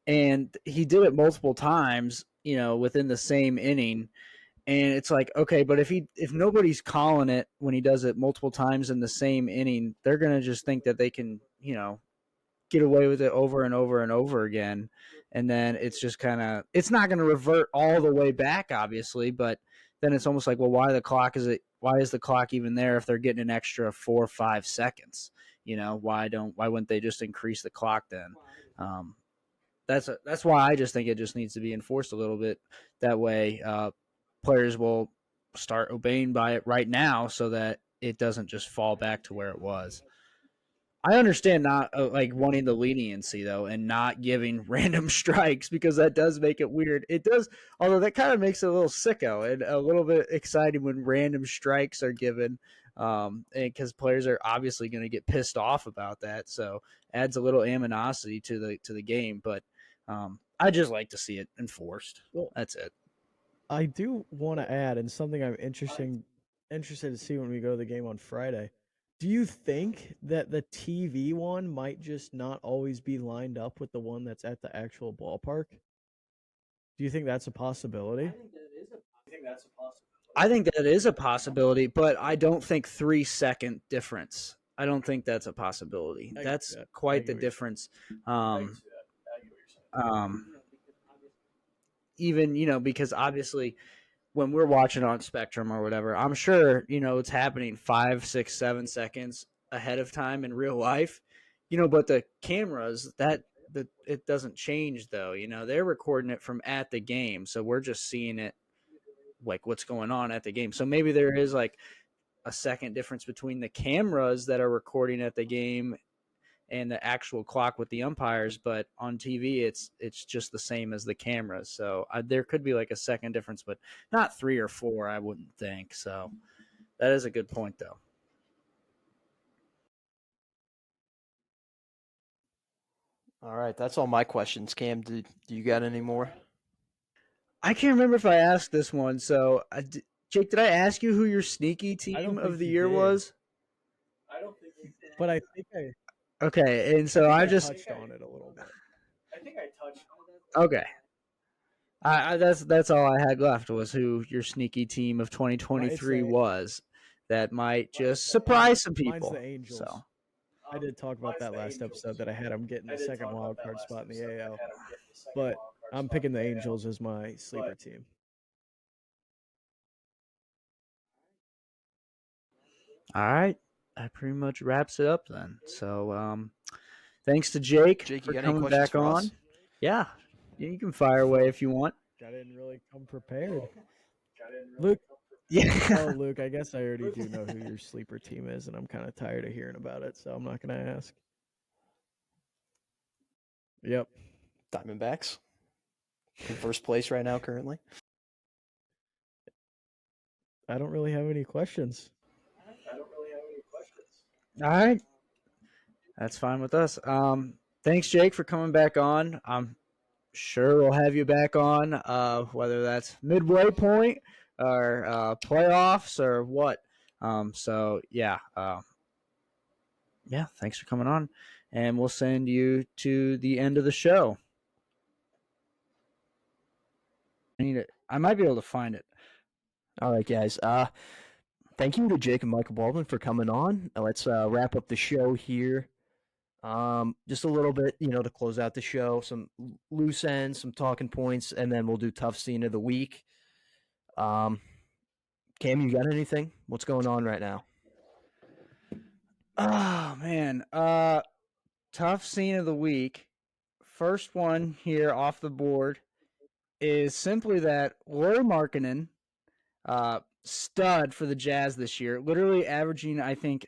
and he did it multiple times, within the same inning. And it's like, okay, but if nobody's calling it when he does it multiple times in the same inning, they're going to just think that they can, get away with it over and over and over again. And then it's just it's not going to revert all the way back, obviously, but then it's almost like, well, why is the clock even there if they're getting an extra 4 or 5 seconds? Why wouldn't they just increase the clock then? That's why I just think it just needs to be enforced a little bit. That way, players will start obeying by it right now so that it doesn't just fall back to where it was. I understand not like wanting the leniency though, and not giving random strikes, because that does make it weird. It does, although that kind of makes it a little sicko and a little bit exciting when random strikes are given, and because players are obviously going to get pissed off about that, so adds a little animosity to the game. But I just like to see it enforced. Well, That's it. I do want to add, and something I'm interested to see when we go to the game on Friday. Do you think that the TV one might just not always be lined up with the one that's at the actual ballpark? Do you think that's a possibility? I think that is a possibility, but I don't think 3 second difference. I don't think that's a possibility. That's quite the difference. Um, Even because obviously when we're watching on Spectrum or whatever, I'm sure it's happening 5, 6, 7 seconds ahead of time in real life. But the cameras it doesn't change though. They're recording it from at the game, so we're just seeing it like what's going on at the game. So maybe there is like a second difference between the cameras that are recording at the game and the actual clock with the umpires, but on TV it's just the same as the cameras. So there could be like a second difference, but not 3 or 4, I wouldn't think. So that is a good point, though. All right, that's all my questions. Cam, do you got any more? I can't remember if I asked this one. So, Jake, did I ask you who your sneaky team of the year was? But I think Okay, and so I touched on it a little bit. Okay. That's all I had left was who your sneaky team of 2023 was. that might just surprise some Mine's people. the Angels. So I did talk about that last episode that I had them getting the second wild card spot in the AL, but I'm picking the Angels as my sleeper team. all right, that pretty much wraps it up then. So thanks to Jake, Jake, for you got any coming questions back for on. us? Yeah, you can fire away if you want. I didn't really come prepared. Luke, Yeah. Luke, I guess I already do know who your sleeper team is, and I'm kind of tired of hearing about it, so I'm not going to ask. Yep. Diamondbacks in first place right now currently. I don't really have any questions. All right. That's fine with us. Thanks, Jake, for coming back on. I'm sure we'll have you back on, whether that's midway point or playoffs or what. Yeah, thanks for coming on, and we'll send you to the end of the show. I might be able to find it. All right, guys. Thank you to Jake and Michael Baldwin for coming on. Let's wrap up the show here. Just a little bit, to close out the show, some loose ends, some talking points, and then we'll do tough scene of the week. Cam, you got anything? What's going on right now? Oh man, tough scene of the week. First one here off the board is simply that Lauri Markkanen, stud for the Jazz this year, literally averaging, I think,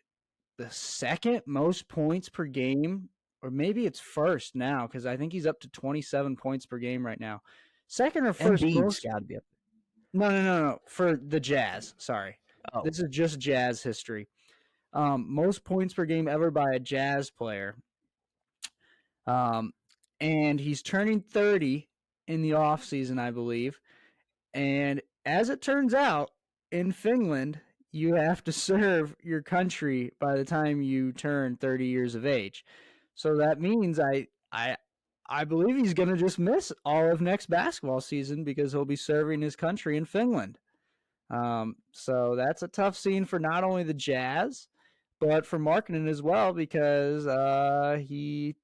the second most points per game, or maybe it's first now because I think he's up to 27 points per game right now. Second or first Embiid's most? got to be up. No. For the Jazz, sorry. Oh. This is just Jazz history. Most points per game ever by a Jazz player. And he's turning 30 in the offseason, I believe. And as it turns out, in Finland, you have to serve your country by the time you turn 30 years of age. So that means I believe he's going to just miss all of next basketball season because he'll be serving his country in Finland. So that's a tough scene for not only the Jazz, but for Markkanen as well because he,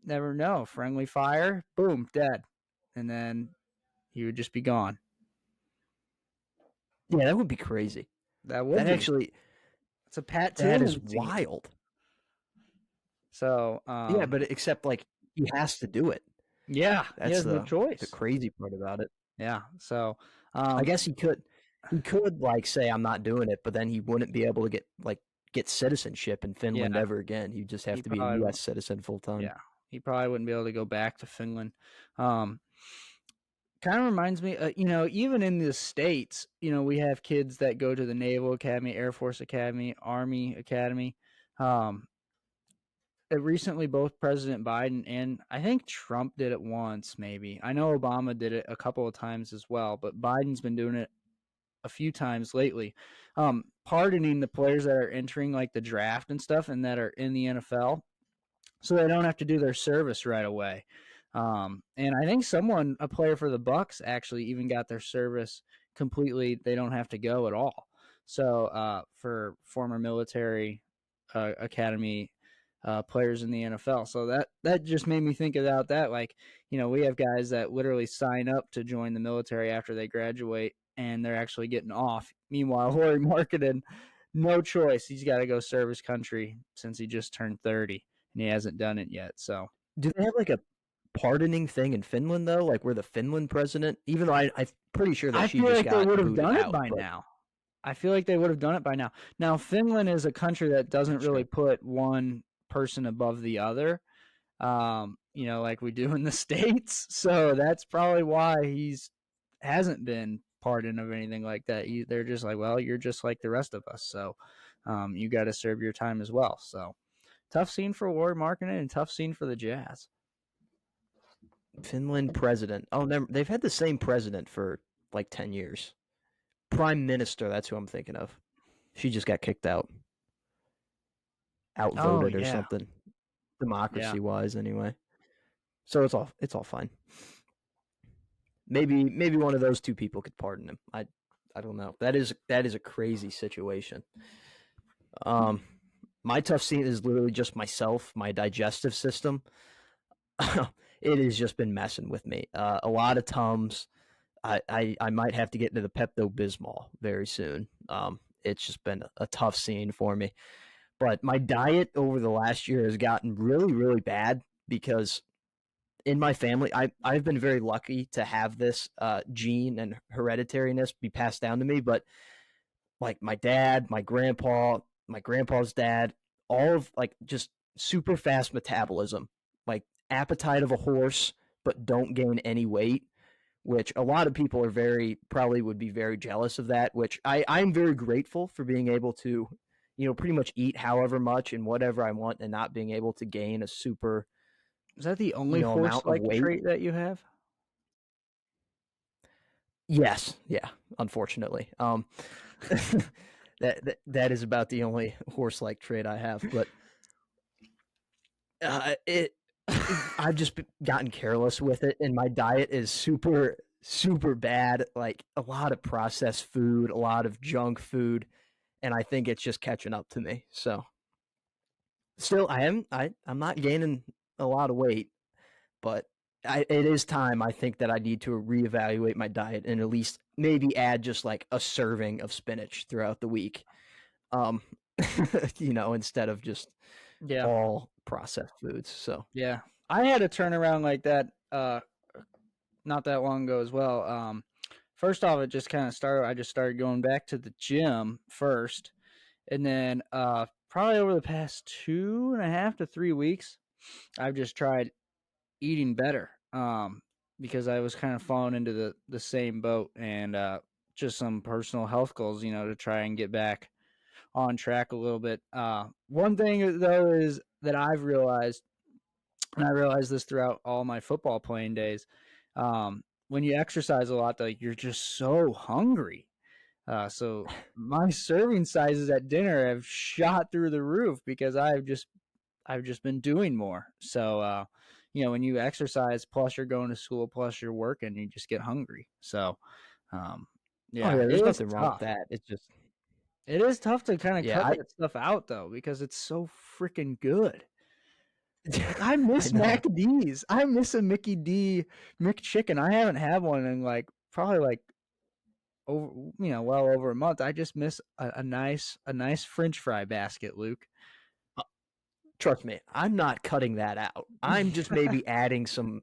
never know. Friendly fire, boom, dead. And then he would just be gone. Yeah, that would be crazy. That would be. Actually, it's a Pat that is Tillman scene. wild. So yeah, but except he has to do it. Yeah, that's he has no choice. The crazy part about it. Yeah, so I guess he could say I'm not doing it, but then he wouldn't be able to get citizenship in Finland ever again. He'd just have to be a U.S. citizen full time. Yeah, he probably wouldn't be able to go back to Finland. Kind of reminds me, even in the States, we have kids that go to the Naval Academy, Air Force Academy, Army Academy. Recently, both President Biden and I think Trump did it once, maybe. I know Obama did it a couple of times as well, but Biden's been doing it a few times lately. Pardoning the players that are entering the draft and stuff and that are in the NFL so they don't have to do their service right away. And I think a player for the Bucks actually even got their service completely. They don't have to go at all. So for former military academy players in the NFL. So that just made me think about that. We have guys that literally sign up to join the military after they graduate and they're actually getting off. Meanwhile, Lauri Markkanen, no choice. He's got to go serve his country since he just turned 30 and he hasn't done it yet. So do they have a pardoning thing in Finland though? Where the Finland president, even though I'm pretty sure that she just got they would have booted done out, it by now. I feel like they would have done it by now. Now, Finland is a country that doesn't really put one person above the other, like we do in the States. So that's probably why hasn't been pardoned of anything like that. They're just like, well, you're just like the rest of us. So you got to serve your time as well. So tough scene for Lauri Markkanen and tough scene for the Jazz. Finland president. Oh, they've had the same president for 10 years. Prime Minister, that's who I'm thinking of. She just got kicked out. Outvoted or something. Democracy wise anyway. So it's all fine. Maybe one of those two people could pardon him. I don't know. That is a crazy situation. My tough scene is literally just myself, my digestive system. It has just been messing with me. A lot of Tums. I might have to get into the Pepto Bismol very soon. It's just been a tough scene for me. But my diet over the last year has gotten really, really bad because in my family, I've been very lucky to have this gene and hereditariness be passed down to me. But like my dad, my grandpa's dad, all of like just super fast metabolism, like appetite of a horse, but don't gain any weight, which a lot of people are probably would be very jealous of that, which I'm very grateful for being able to, pretty much eat however much and whatever I want and not being able to gain a super, Is that the only amount of horse-like weight. trait that you have? Yes, yeah, unfortunately. That is about the only horse-like trait I have, but I've just gotten careless with it, and my diet is super, super bad. Like a lot of processed food, a lot of junk food, and I think it's just catching up to me. So, still, I'm not gaining a lot of weight, but it is time. I think that I need to reevaluate my diet and at least maybe add just like a serving of spinach throughout the week. Um, instead of just Yeah. all processed foods. So Yeah. I had a turnaround like that not that long ago as well. First off, it just kind of started. I just started going back to the gym first, and then probably over the past 2.5 to 3 weeks, I've just tried eating better. Because I was kind of falling into the same boat, and just some personal health goals, to try and get back on track a little bit. One thing though is that I've realized, and I realized this throughout all my football playing days, when you exercise a lot, like you're just so hungry. So my serving sizes at dinner have shot through the roof because I've just been doing more. So when you exercise, plus you're going to school, plus you're working, you just get hungry. So oh yeah, yeah, it there's is nothing wrong with tough. that. It's just It is tough to kind of yeah, cut that stuff out though because it's so freaking good. Like, I I miss know. McD's. I miss a Mickey D McChicken. I haven't had one in probably over well over a month. I just miss a nice French fry basket, Luke. Trust me, I'm not cutting that out. I'm just maybe adding some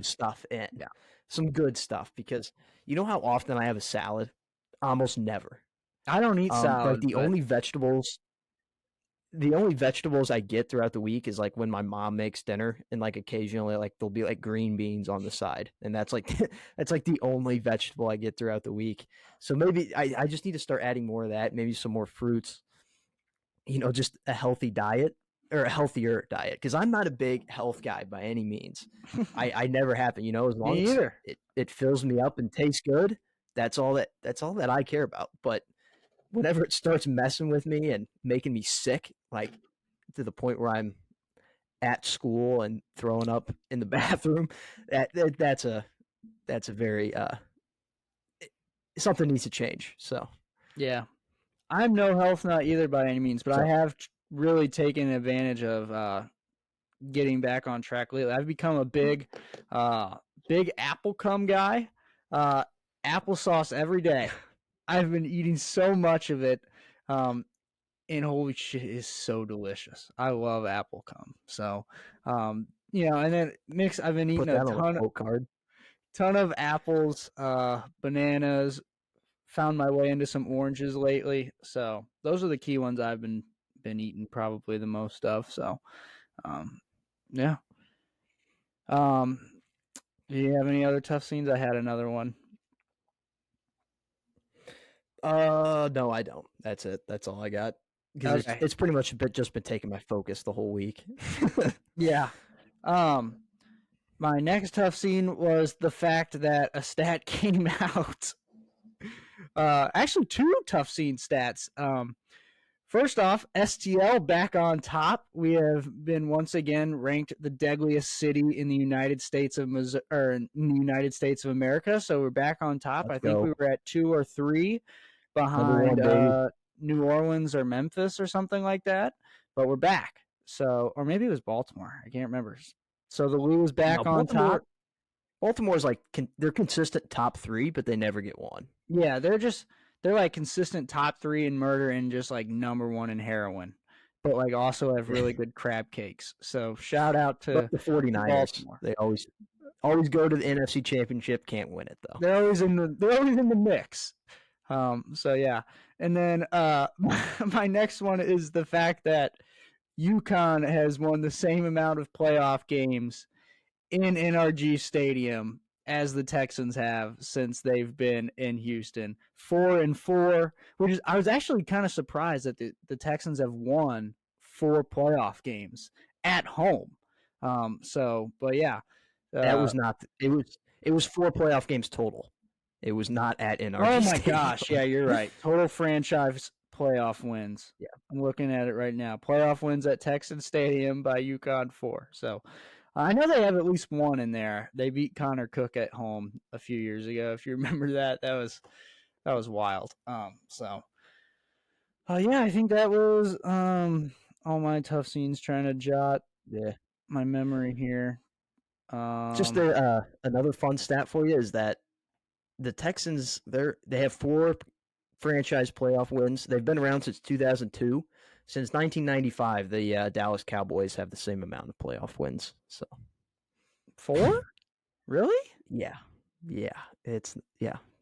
stuff in, Yeah. some good stuff because you know how often I have a salad? Almost never. I don't eat Like salad, but the only vegetables I get throughout the week is like when my mom makes dinner and like occasionally like there'll be like green beans on the side. And that's like that's like the only vegetable I get throughout the week. So maybe I just need to start adding more of that, maybe some more fruits, just a healthy diet or a healthier diet. Because I'm not a big health guy by any means. I never have been, as long me as either. it fills me up and tastes good, that's all that I care about. But whenever it starts messing with me and making me sick, like to the point where I'm at school and throwing up in the bathroom, that's a very something needs to change. So Yeah. I'm no health nut either by any means, but I so have really taken advantage of getting back on track lately. I've become a big apple cum guy. Uh, Applesauce every day. I've been eating so much of it, and holy shit, it is so delicious. I love apple cum. So, and then mix. I've been eating put a that on a quote card. ton of apples, bananas. Found my way into some oranges lately. So those are the key ones I've been eating probably the most of. So, um, yeah. Um, do you have any other tough scenes? I had another one. No, I don't. That's it. That's all I got. Because Okay. it's pretty much just been taking my focus the whole week. Yeah. Um, my next tough scene was the fact that a stat came out. Actually, two tough scene stats. First off, STL back on top. We have been once again ranked the deadliest city in the United States of America. So we're back on top. Let's I think go. we were at 2 or 3 Number behind one, baby. New Orleans or Memphis or something like that. But we're back. So, or maybe it was Baltimore. I can't remember. So the Lou is back No, on top. Baltimore's like they're consistent top 3, but they never get one. Yeah, they're like consistent top 3 in murder and just like number 1 in heroin, but like also have really good crab cakes. So shout out to But the 49ers, Baltimore. they always go to the NFC Championship, can't win it though. They're always in the mix. So yeah, and then my next one is the fact that UConn has won the same amount of playoff games in NRG Stadium as the Texans have since they've been in Houston. 4-4, which is I was actually kind of surprised that the Texans have won 4 playoff games at home. But yeah. That was not it was 4 playoff games total. It was not at NRG Oh my Stadium. gosh, yeah, you're right. Total franchise playoff wins. Yeah. I'm looking at it right now. Playoff wins at Texan Stadium by UConn 4. So I know they have at least one in there. They beat Connor Cook at home a few years ago. If you remember that, that was wild. Yeah, I think that was all my tough scenes trying to jot my memory here. Just another fun stat for you is that the Texans they have 4 franchise playoff wins. They've been around since 2002. Since 1995, the Dallas Cowboys have the same amount of playoff wins. So 4? Really? yeah,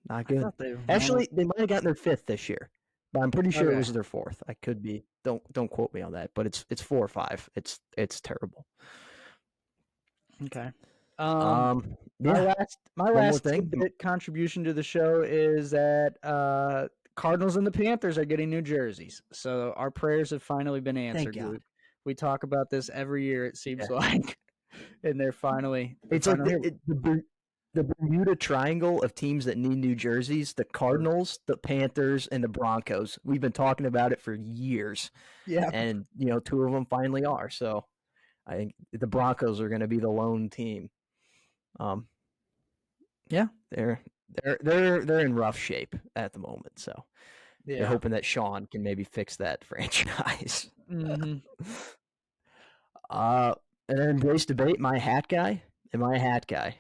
not good. They Actually, they might have gotten their 5th this year, but I'm pretty sure Okay. it was their 4th. I could be. Don't quote me on that, but it's 4 or 5. It's terrible. Okay. Yeah. My One more last thing. tidbit contribution to the show is that Cardinals and the Panthers are getting new jerseys. So our prayers have finally been answered. God. We talk about this every year, it seems Yeah. like. And they're finally It's like the Bermuda Triangle of teams that need new jerseys: the Cardinals, the Panthers, and the Broncos. We've been talking about it for years, yeah. and 2 of them finally are. So I think the Broncos are going to be the lone team. Yeah. They're in rough shape at the moment. So they're hoping that Sean can maybe fix that franchise. Mm-hmm. And then embrace debate. My hat guy. Am I a hat guy?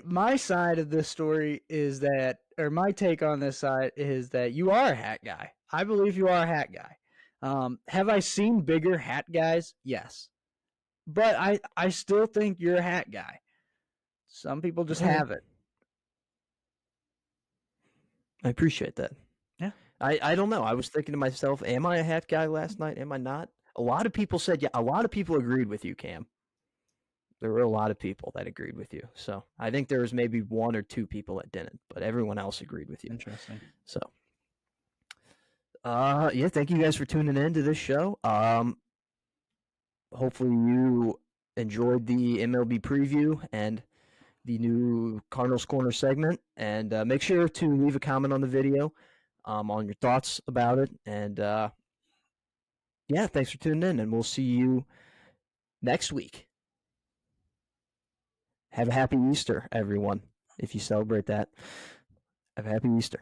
My side of this story is that, or my take on this side is that you are a hat guy. I believe you are a hat guy. Have I seen bigger hat guys? Yes. But I still think you're a hat guy. Some people just have it. I appreciate that. Yeah. I don't know. I was thinking to myself, am I a hat guy last night? Am I not? A lot of people said, yeah. A lot of people agreed with you, Cam. There were a lot of people that agreed with you. So I think there was maybe 1 or 2 people that didn't, but everyone else agreed with you. Interesting. So, yeah, thank you guys for tuning in to this show. Hopefully you enjoyed the MLB preview and the new Cardinals Corner segment. And make sure to leave a comment on the video on your thoughts about it. And yeah, thanks for tuning in, and we'll see you next week. Have a happy Easter, everyone, if you celebrate that. Have a happy Easter.